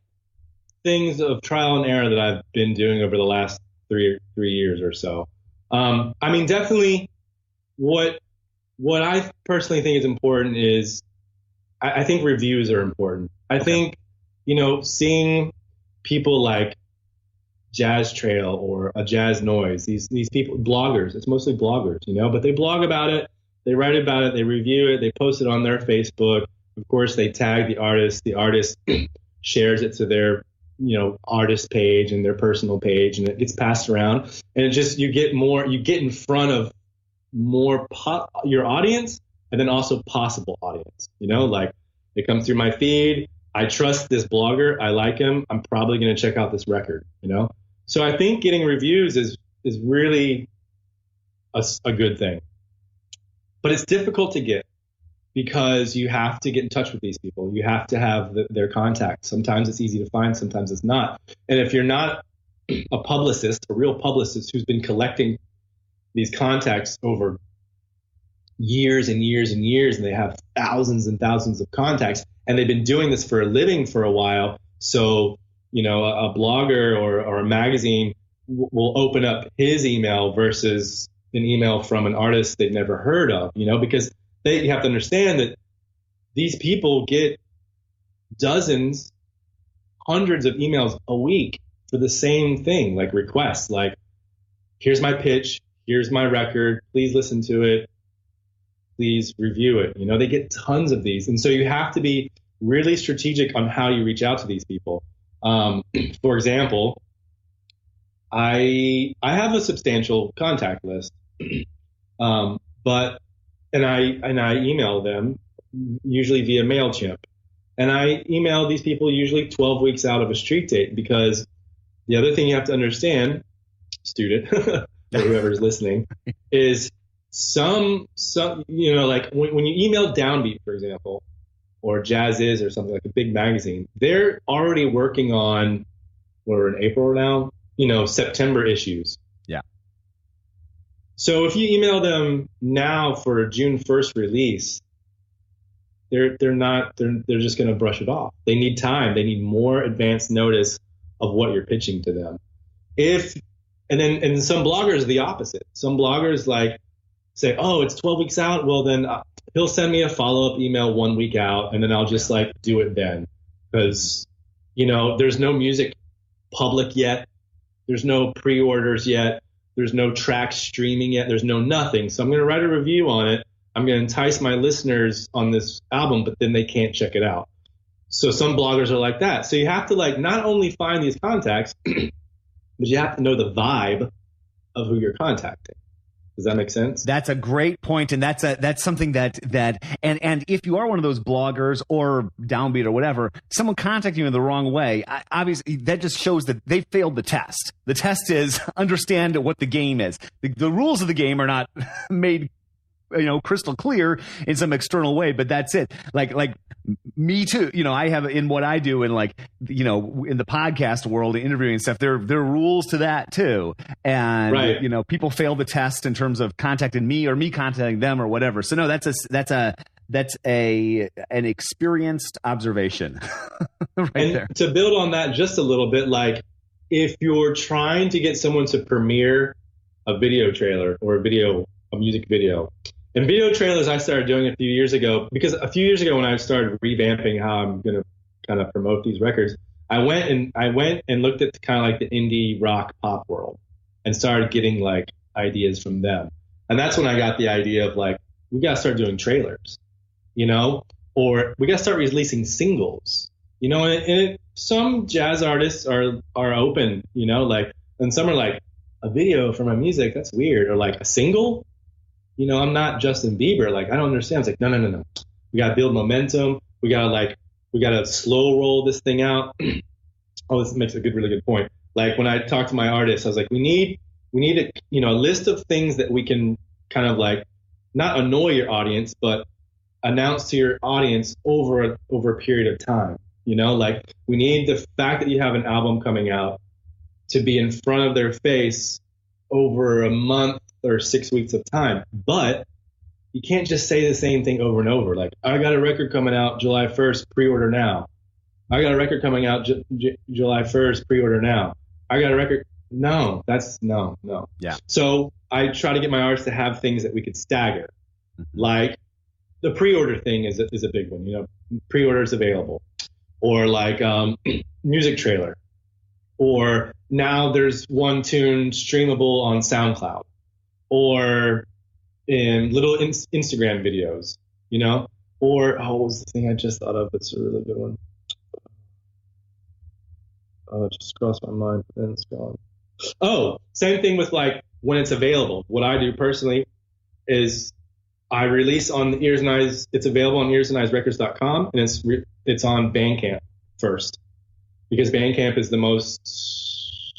A: things of trial and error that I've been doing over the last three years or so. I mean, definitely what I personally think is important is I think reviews are important. I think, seeing people like Jazz Trail or a Jazz Noise, these people, bloggers, it's mostly bloggers, but they blog about it, they write about it, they review it, they post it on their Facebook. Of course, they tag the artist shares it to their, artist page and their personal page, and it gets passed around, and it just, you get in front of more your audience, and then also possible audience, like it comes through my feed. I trust this blogger. I like him. I'm probably going to check out this record, So I think getting reviews is really a good thing, but it's difficult to get because you have to get in touch with these people. You have to have their contact. Sometimes it's easy to find, sometimes it's not. And if you're not a publicist, a real publicist who's been collecting these contacts over years and years and years, and they have thousands and thousands of contacts, and they've been doing this for a living for a while. So, a blogger or a magazine will open up his email versus an email from an artist they've never heard of, because you have to understand that these people get dozens, hundreds of emails a week for the same thing, like requests, like, here's my pitch, here's my record, please listen to it, please review it. They get tons of these. And so you have to be really strategic on how you reach out to these people. For example, I have a substantial contact list, but I email them usually via MailChimp, and I email these people usually 12 weeks out of a street date, because the other thing you have to understand, student, or whoever's listening, is some like when you email Downbeat, for example, or Jazz Is or something, like a big magazine, they're already working on, we're in April now, September issues.
B: Yeah.
A: So if you email them now for a June 1st release, they're just going to brush it off. They need time. They need more advance notice of what you're pitching to them. And some bloggers are the opposite. Some bloggers say, oh, it's 12 weeks out. Well, then he'll send me a follow-up email 1 week out, and then I'll just do it then. Because, there's no music public yet. There's no pre-orders yet. There's no track streaming yet. There's no nothing. So I'm going to write a review on it. I'm going to entice my listeners on this album, but then they can't check it out. So some bloggers are like that. So you have to not only find these contacts, but you have to know the vibe of who you're contacting. Does that make sense?
B: That's a great point, and that's something that and if you are one of those bloggers or Downbeat or whatever, someone contacting you in the wrong way, obviously that just shows that they failed the test. The test is understand what the game is. The rules of the game are not made crystal clear in some external way, but that's it. Like me too. I have in what I do, and in the podcast world, interviewing and stuff, there are rules to that too. And
A: right.
B: People fail the test in terms of contacting me or me contacting them or whatever. So no, that's an experienced observation there.
A: To build on that just a little bit, like if you're trying to get someone to premiere a video trailer or a music video. And video trailers I started doing a few years ago, because a few years ago when I started revamping how I'm going to kind of promote these records, I went and looked at kind of like the indie rock pop world and started getting like ideas from them. And that's when I got the idea of like, we got to start doing trailers, or we got to start releasing singles, and some jazz artists are open, and some are like, a video for my music, that's weird, or like a single. I'm not Justin Bieber. Like, I don't understand. It's like, no. We got to build momentum. We got to slow roll this thing out. Oh, this makes a really good point. Like when I talk to my artists, I was like, we need a list of things that we can kind of like not annoy your audience, but announce to your audience over a period of time. Like we need the fact that you have an album coming out to be in front of their face over a month or 6 weeks of time. But you can't just say the same thing over and over. Like, I got a record coming out July 1st, pre-order now. I got a record coming out July 1st, pre-order now. I got a record. No, that's no.
B: Yeah.
A: So I try to get my artists to have things that we could stagger. Mm-hmm. Like the pre-order thing is a big one. Pre-orders available. Or like music trailer. Or now there's one tune streamable on SoundCloud. Or in little Instagram videos, or what was the thing I just thought of that's a really good one? It just crossed my mind, but then it's gone. Oh, same thing with like when it's available. What I do personally is I release on the Ears and Eyes. It's available on ears&eyesrecords.com, and it's on Bandcamp first, because Bandcamp is the most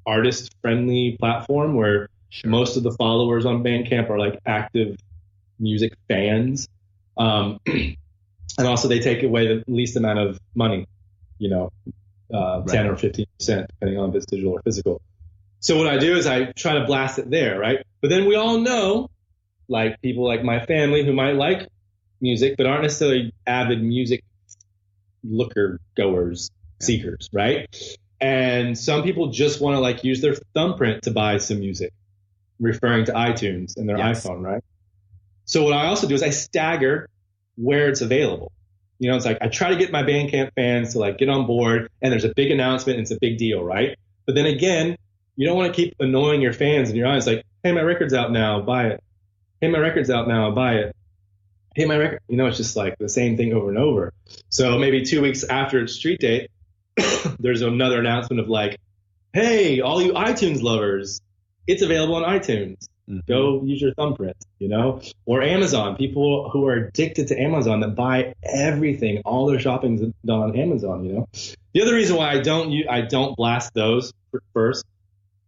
A: artist-friendly platform where most of the followers on Bandcamp are like active music fans. And also they take away the least amount of money, 10 or 15%, depending on if it's digital or physical. So what I do is I try to blast it there, right? But then we all know, like people like my family who might like music, but aren't necessarily avid music goers, seekers, right? And some people just want to like use their thumbprint to buy some music, referring to iTunes and their iPhone, right? So what I also do is I stagger where it's available. It's like I try to get my Bandcamp fans to like get on board, and there's a big announcement and it's a big deal, right? But then again, you don't want to keep annoying your fans and your audience like, hey, my record's out now, buy it. Hey, my record's out now, buy it. Hey, my record, it's just like the same thing over and over. So maybe 2 weeks after its street date, there's another announcement of like, hey, all you iTunes lovers, it's available on iTunes. Mm-hmm. Go use your thumbprint, or Amazon. People who are addicted to Amazon that buy everything, all their shopping's done on Amazon. The other reason why I don't blast those first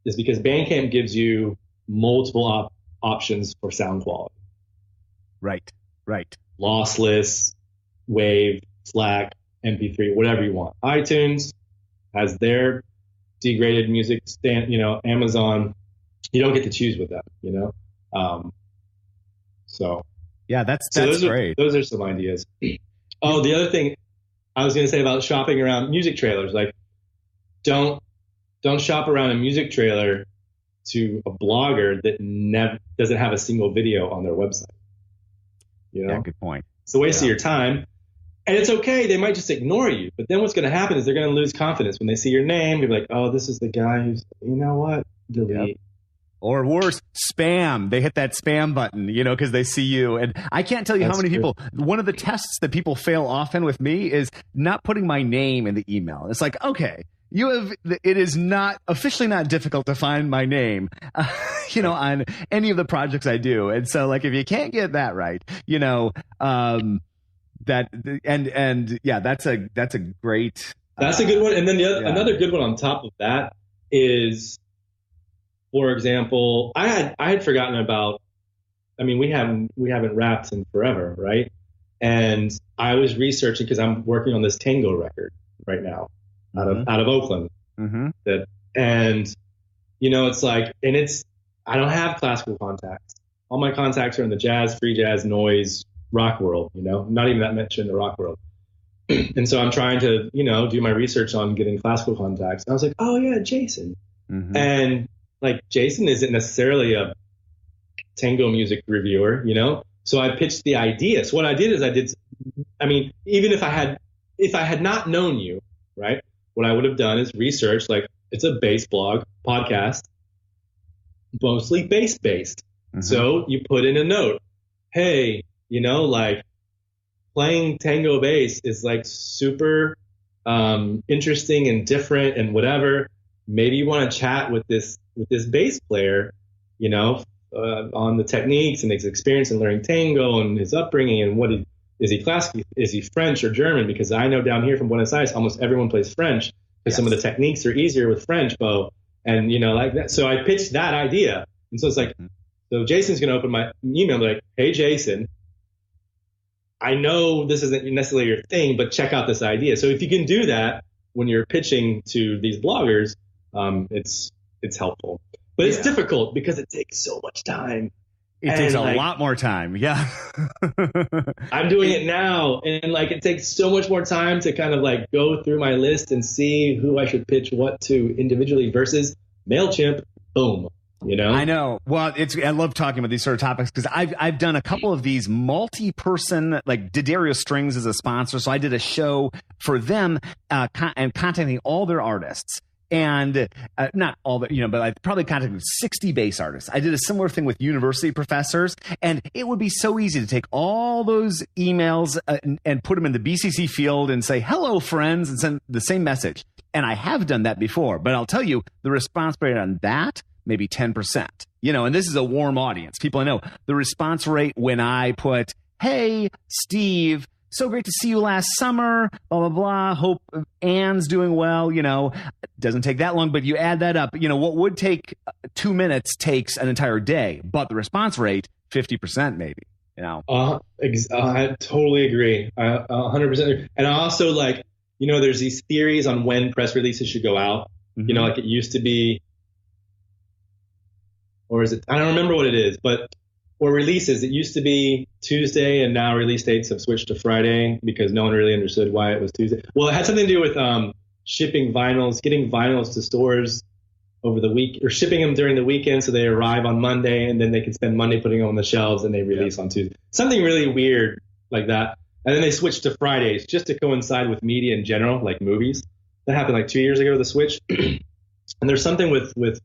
A: is because Bandcamp gives you multiple options for sound quality.
B: Right.
A: Lossless, WAV, FLAC, MP3, whatever you want. iTunes has their degraded music stand. Amazon, you don't get to choose with them, so
B: yeah, that's
A: great. Those are some ideas. Oh, the other thing I was going to say about shopping around music trailers, like don't shop around a music trailer to a blogger that doesn't have a single video on their website.
B: Yeah, good point.
A: It's a waste of your time. And it's okay. They might just ignore you. But then what's going to happen is they're going to lose confidence when they see your name. They'll be like, oh, this is the guy who's, what? Delete. Yep.
B: Or worse, spam. They hit that spam button, because they see you. And I can't tell you how many people, one of the tests that people fail often with me is not putting my name in the email. It's like, okay, it is not officially not difficult to find my name, on any of the projects I do. And so like, if you can't get that right, that's a great,
A: that's a good one. And then another good one on top of that is, for example, I had forgotten about, we haven't rapped in forever, right? And I was researching because I'm working on this tango record right now out of Oakland. Mm-hmm. It's like, I don't have classical contacts. All my contacts are in the jazz, free jazz, noise, rock world, not even that much in the rock world. And so I'm trying to, do my research on getting classical contacts. And I was like, oh yeah, Jason. Mm-hmm. And like, Jason isn't necessarily a tango music reviewer, So I pitched the idea. So what I did is even if I had not known you, right, what I would have done is research, like, it's a bass blog podcast, mostly bass based. Mm-hmm. So you put in a note, hey, like, playing tango bass is like super interesting and different and whatever. Maybe you want to chat with this bass player, on the techniques and his experience in learning tango and his upbringing and is he classical, is he French or German? Because I know down here from Buenos Aires, almost everyone plays French because some of the techniques are easier with French bow and like that. So I pitched that idea, and so it's like, so Jason's going to open my email and be like, hey Jason, I know this isn't necessarily your thing, but check out this idea. So if you can do that when you're pitching to these bloggers, it's helpful. But it's difficult because it takes so much time.
B: It takes a lot more time. Yeah.
A: I'm doing it now. And like, it takes so much more time to kind of like go through my list and see who I should pitch what to individually versus MailChimp. Boom.
B: I know. Well, I love talking about these sort of topics because I've done a couple of these multi-person, like D'Addario Strings is a sponsor. So I did a show for them and contacting all their artists. And not all the, but I probably contacted 60 bass artists. I did a similar thing with university professors, and it would be so easy to take all those emails and put them in the BCC field and say, hello, friends, and send the same message. And I have done that before, but I'll tell you, the response rate on that, maybe 10%, and this is a warm audience. People I know. The response rate when I put, hey, Steve, so great to see you last summer, blah, blah, blah. Hope Anne's doing well, doesn't take that long, but you add that up, what would take 2 minutes takes an entire day, but the response rate, 50% maybe,
A: I totally agree. 100%. And I also there's these theories on when press releases should go out, mm-hmm. Like it used to be, or is it, I don't remember what it is, or releases. It used to be Tuesday, and now release dates have switched to Friday because no one really understood why it was Tuesday. Well, it had something to do with shipping vinyls, getting vinyls to stores over the week, or shipping them during the weekend so they arrive on Monday, and then they can spend Monday putting them on the shelves, and they release on Tuesday. Something really weird like that. And then they switched to Fridays just to coincide with media in general, like movies. That happened like 2 years ago, the switch. And there's something with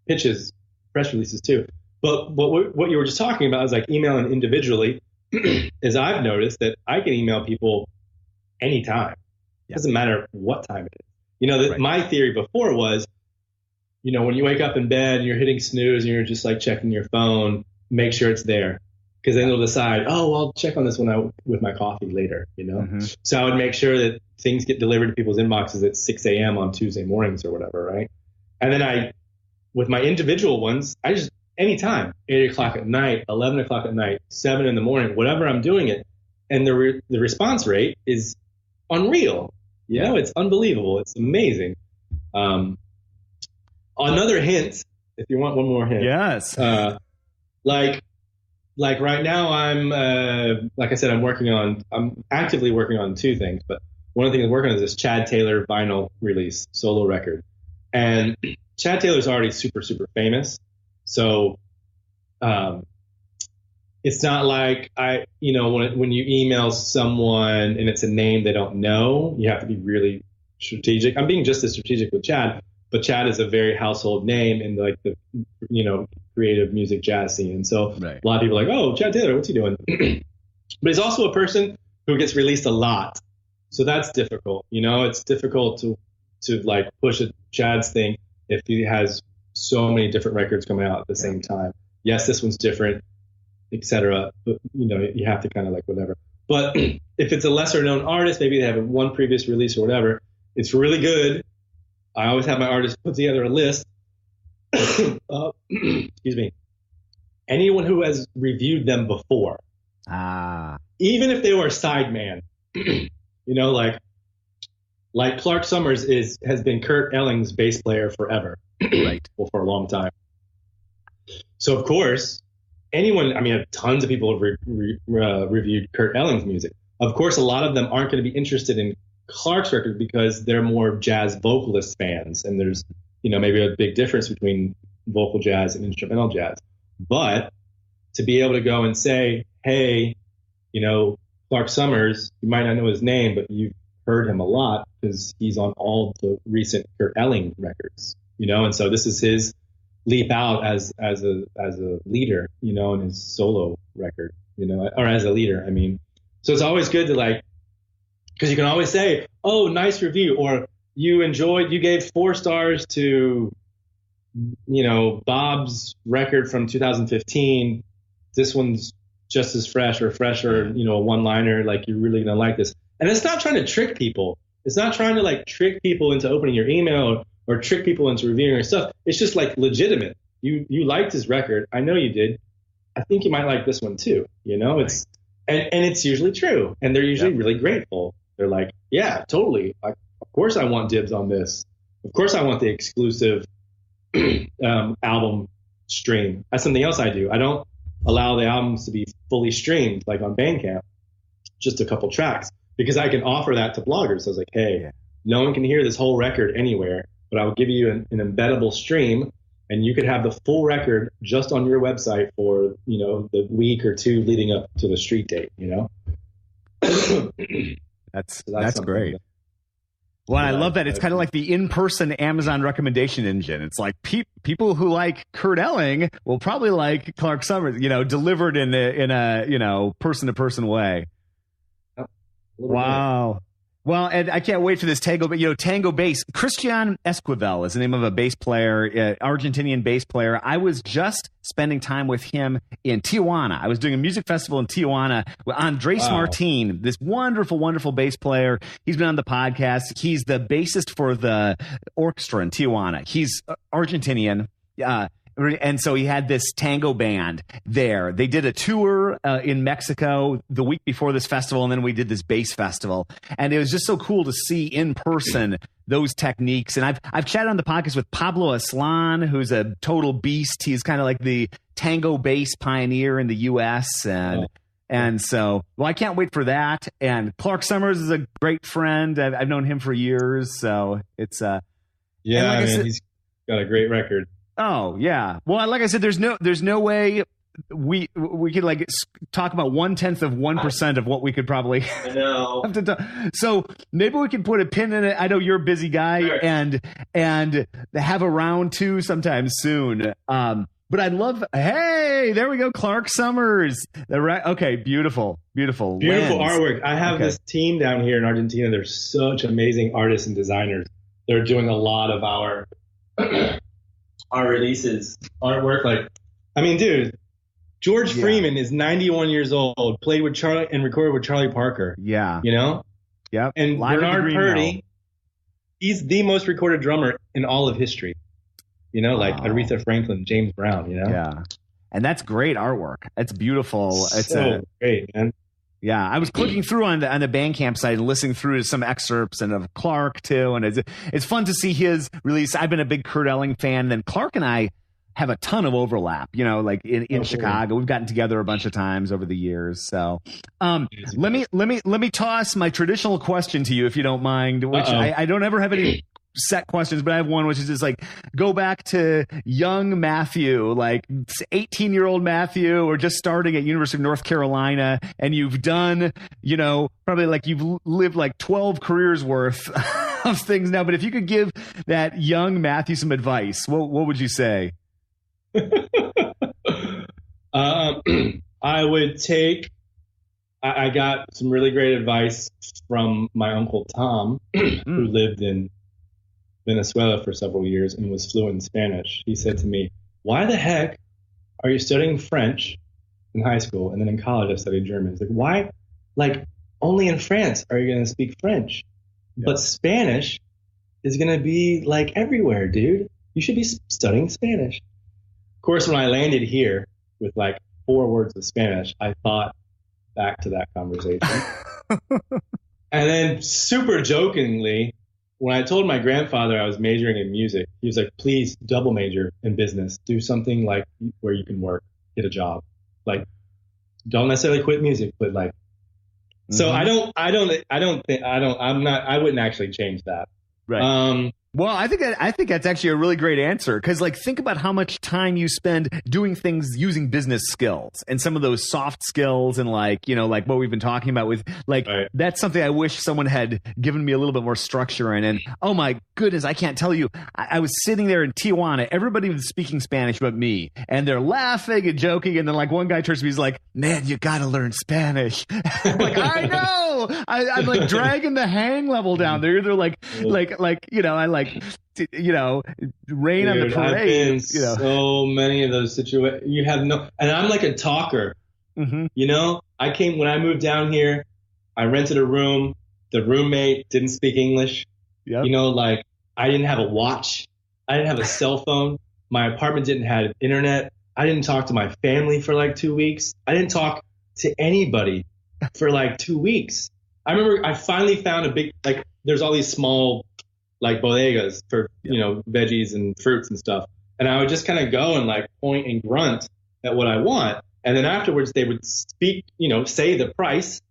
A: pitches, press releases too. But what you were just talking about is like emailing individually, is I've noticed that I can email people anytime. It doesn't matter what time it is. Right. My theory before was, when you wake up in bed and you're hitting snooze and you're just like checking your phone, make sure it's there. Because then they'll decide, oh, I'll check on this with my coffee later, Mm-hmm. So I would make sure that things get delivered to people's inboxes at 6 a.m. on Tuesday mornings or whatever, right? And then with my individual ones, I just, anytime, 8 o'clock at night, 11 o'clock at night, 7 in the morning, whatever I'm doing it. And the response rate is unreal. It's unbelievable. It's amazing. Another hint, if you want one more hint.
B: Yes.
A: Like right now I'm, like I said, I'm actively working on two things, but one of the things I'm working on is this Chad Taylor vinyl release, solo record. And Chad Taylor's already super, super famous. So, it's not like when you email someone and it's a name they don't know, you have to be really strategic. I'm being just as strategic with Chad, but Chad is a very household name in like the, creative music jazz scene. And so a lot of people are like, oh, Chad Taylor, what's he doing? But he's also a person who gets released a lot. So that's difficult. It's difficult to to like push a Chad's thing if he has so many different records coming out at the same time. Yes, this one's different, etc. But you know, you have to kind of like whatever. But if it's a lesser known artist, maybe they have one previous release or whatever, it's really good. I always have my artists put together a list. Excuse me. Anyone who has reviewed them before, even if they were a sideman, you know, like Clark Summers has been Kurt Elling's bass player forever,
B: right?
A: Well, for a long time. So of course, tons of people have reviewed Kurt Elling's music. Of course, a lot of them aren't going to be interested in Clark's record because they're more jazz vocalist fans, and there's, you know, maybe a big difference between vocal jazz and instrumental jazz. But to be able to go and say, hey, you know, Clark Summers, you might not know his name, but you've heard him a lot because he's on all the recent Kurt Elling records, you know, and so this is his leap out as a leader, you know, in his solo record, you know, or as a leader. I mean, so it's always good to like, because you can always say, oh, nice review, or you gave 4 stars to, you know, Bob's record from 2015. This one's just as fresh or fresher, you know, a one-liner, like you're really going to like this. And it's not trying to trick people. It's not trying to like trick people into opening your email or trick people into reviewing your stuff. It's just like legitimate. You liked his record. I know you did. I think you might like this one too. You know, it's, and it's usually true. And they're usually really grateful. They're like, yeah, totally. Of course I want dibs on this. Of course I want the exclusive album stream. That's something else I do. I don't allow the albums to be fully streamed like on Bandcamp, just a couple tracks, because I can offer that to bloggers. So I was like, hey, no one can hear this whole record anywhere, but I will give you an embeddable stream, and you could have the full record just on your website for, you know, the week or two leading up to the street date, you know?
B: That's great. Well, I love that. It's kind of like the in-person Amazon recommendation engine. It's like people who like Kurt Elling will probably like Clark Summers, you know, delivered in a you know, person-to-person way. Wow. Well, and I can't wait for this tango bass. Christian Esquivel is the name of a bass player, Argentinian bass player. I was just spending time with him in Tijuana. I was doing a music festival in Tijuana with Andres Martin, this wonderful, wonderful bass player. He's been on the podcast. He's the bassist for the orchestra in Tijuana. He's Argentinian. And so he had this tango band there. They did a tour in Mexico the week before this festival, and then we did this bass festival. And it was just so cool to see in person those techniques. And I've chatted on the podcast with Pablo Aslan, who's a total beast. He's kind of like the tango bass pioneer in the U.S. And so, well, I can't wait for that. And Clark Summers is a great friend. I've known him for years. So it's
A: he's got a great record.
B: Oh yeah. Well, like I said, there's no way we could like talk about 0.1% of what we could probably.
A: I know.
B: Have to talk. So maybe we can put a pin in it. I know you're a busy guy, sure. and have a round 2 sometime soon. But I'd love. Hey, there we go, Clark Summers. Okay, beautiful lens.
A: Artwork. I have this team down here in Argentina. They're such amazing artists and designers. They're doing a lot of our releases, artwork. Like, I mean, dude, George Freeman is 91 years old, played with Charlie and recorded with Charlie Parker.
B: Yeah.
A: You know?
B: Yep.
A: And Bernard Purdy, he's the most recorded drummer in all of history. You know, like Aretha Franklin, James Brown, you know?
B: Yeah. And that's great artwork. It's beautiful. It's
A: great, man.
B: Yeah, I was clicking through on the Bandcamp site and listening through to some excerpts and of Clark too, and it's fun to see his release. I've been a big Kurt Elling fan, and Clark and I have a ton of overlap. You know, like in Chicago, we've gotten together a bunch of times over the years. So, let me toss my traditional question to you, if you don't mind. Which I don't ever have any set questions, but I have one which is just like, go back to young Matthew, like 18-year-old Matthew, or just starting at University of North Carolina, and you've done, you know, probably like you've lived like 12 careers worth of things now. But if you could give that young Matthew some advice, what would you say?
A: I would take. I got some really great advice from my uncle Tom, who lived in Venezuela for several years and was fluent in Spanish. He said to me, "Why the heck are you studying French in high school, and then in college I studied German?" It's like, why? Like, only in France are you going to speak French, but Spanish is going to be like everywhere, dude. You should be studying Spanish. Of course, when I landed here with like 4 words of Spanish, I thought back to that conversation. And then super jokingly, when I told my grandfather I was majoring in music, he was like, "Please double major in business. Do something like where you can work, get a job. Like, don't necessarily quit music, but like." So I wouldn't actually change that.
B: Right. Well, I think that's actually a really great answer, because like, think about how much time you spend doing things using business skills and some of those soft skills, and like, you know, like what we've been talking about with like, that's something I wish someone had given me a little bit more structure in. And oh my goodness, I can't tell you, I was sitting there in Tijuana, everybody was speaking Spanish but me, and they're laughing and joking, and then like one guy turns to me, he's like, "Man, you gotta learn Spanish." I'm like, I know, I'm like dragging the hang level down there. They're like, you know, I like, you know, rain on the parade. I've been
A: so many of those situations. You have no, and I'm like a talker. You know, when I moved down here, I rented a room. The roommate didn't speak English. You know, like, I didn't have a watch. I didn't have a cell phone. My apartment didn't have internet. I didn't talk to my family for like 2 weeks. I didn't talk to anybody for like 2 weeks. I remember I finally found a big, like, there's all these small like bodegas for, you know, veggies and fruits and stuff. And I would just kind of go and like point and grunt at what I want. And then afterwards they would speak, you know, say the price.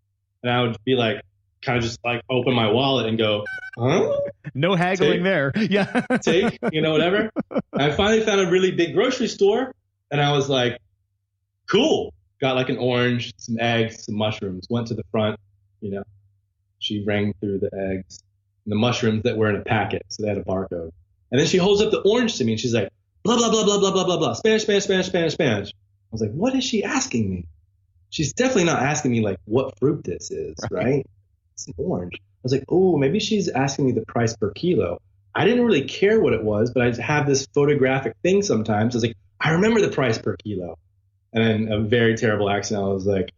A: And I would be like, kind of just like open my wallet and go, "Huh?
B: No haggling there." Yeah.
A: Take, you know, whatever. And I finally found a really big grocery store, and I was like, cool. Got like an orange, some eggs, some mushrooms, went to the front, you know, she rang through the eggs and the mushrooms that were in a packet. So they had a barcode. And then she holds up the orange to me and she's like, "Blah, blah, blah, blah, blah, blah, blah, blah. Spanish, Spanish, Spanish, Spanish, Spanish." I was like, what is she asking me? She's definitely not asking me like what fruit this is, right? It's an orange. I was like, oh, maybe she's asking me the price per kilo. I didn't really care what it was, but I have this photographic thing sometimes. I was like, I remember the price per kilo. And then a very terrible accent, I was like,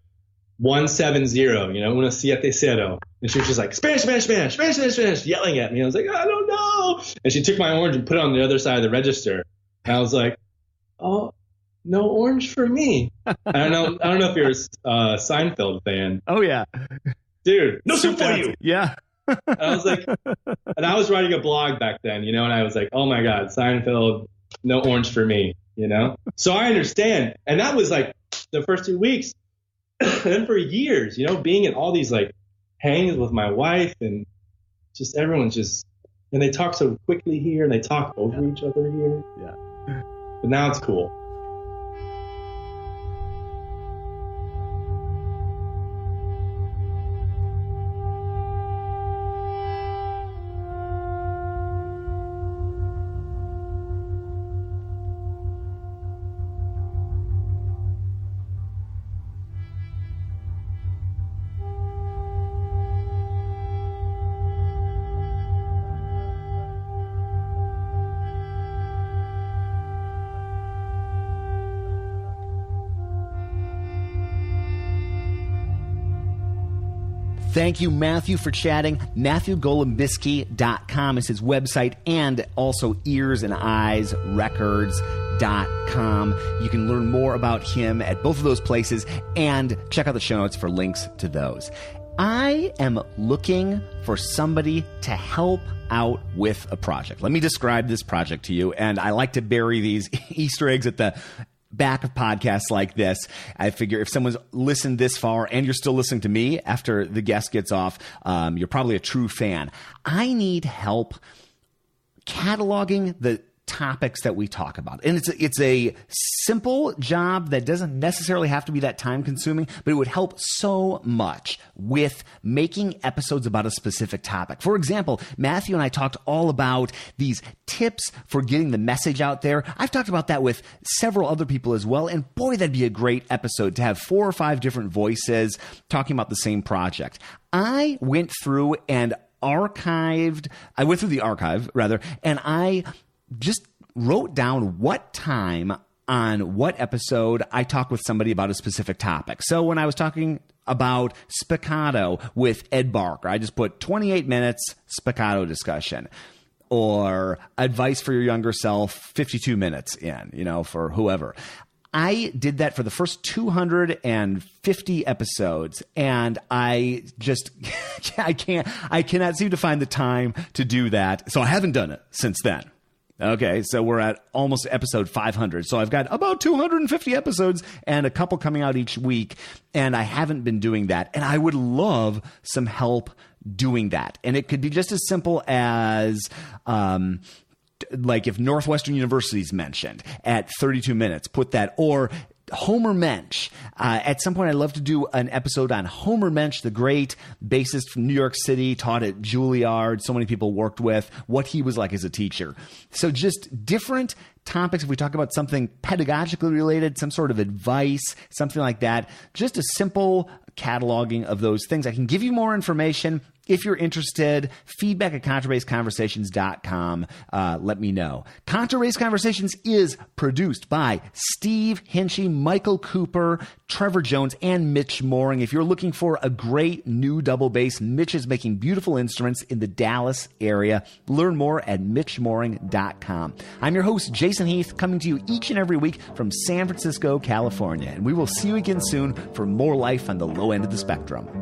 A: 170, you know, 170. And she was just like, "Spanish, Spanish, Spanish, Spanish, Spanish, Spanish," yelling at me. I was like, I don't know. And she took my orange and put it on the other side of the register. And I was like, "Oh, no orange for me." I don't know if you're a Seinfeld fan.
B: Oh yeah.
A: Dude, no soup for you.
B: Yeah.
A: And I was like, and I was writing a blog back then, you know, and I was like, oh my God, Seinfeld, no orange for me, you know? So I understand. And that was like the first 2 weeks. And then for years, you know, being in all these like hangs with my wife, and just everyone's just, and they talk so quickly here and they talk over each other here.
B: Yeah.
A: But now it's cool.
B: Thank you, Matthew, for chatting. MatthewGolombisky.com is his website, and also earsandeyesrecords.com. You can learn more about him at both of those places, and check out the show notes for links to those. I am looking for somebody to help out with a project. Let me describe this project to you, and I like to bury these Easter eggs at the back of podcasts like this. I figure if someone's listened this far and you're still listening to me after the guest gets off, you're probably a true fan. I need help cataloging the topics that we talk about. And it's a simple job that doesn't necessarily have to be that time consuming, but it would help so much with making episodes about a specific topic. For example, Matthew and I talked all about these tips for getting the message out there. I've talked about that with several other people as well. And boy, that'd be a great episode to have 4 or 5 different voices talking about the same project. I went through and went through the archive rather, and I just wrote down what time on what episode I talked with somebody about a specific topic. So when I was talking about spiccato with Ed Barker, I just put 28 minutes spiccato discussion, or advice for your younger self, 52 minutes in, for whoever. I did that for the first 250 episodes, and I just, I cannot seem to find the time to do that. So I haven't done it since then. Okay, so we're at almost episode 500. So I've got about 250 episodes and a couple coming out each week, and I haven't been doing that. And I would love some help doing that. And it could be just as simple as like if Northwestern University is mentioned at 32 minutes, put that, or Homer Mensch. At some point, I'd love to do an episode on Homer Mensch, the great bassist from New York City, taught at Juilliard, so many people worked with, what he was like as a teacher. So just different topics. If we talk about something pedagogically related, some sort of advice, something like that, just a simple cataloging of those things. I can give you more information. If you're interested, feedback at contrabassconversations.com. Let me know. Contrabass Conversations is produced by Steve Hinchy, Michael Cooper, Trevor Jones, and Mitch Mooring. If you're looking for a great new double bass, Mitch is making beautiful instruments in the Dallas area. Learn more at mitchmooring.com. I'm your host, Jason Heath, coming to you each and every week from San Francisco, California. And we will see you again soon for more life on the low end of the spectrum.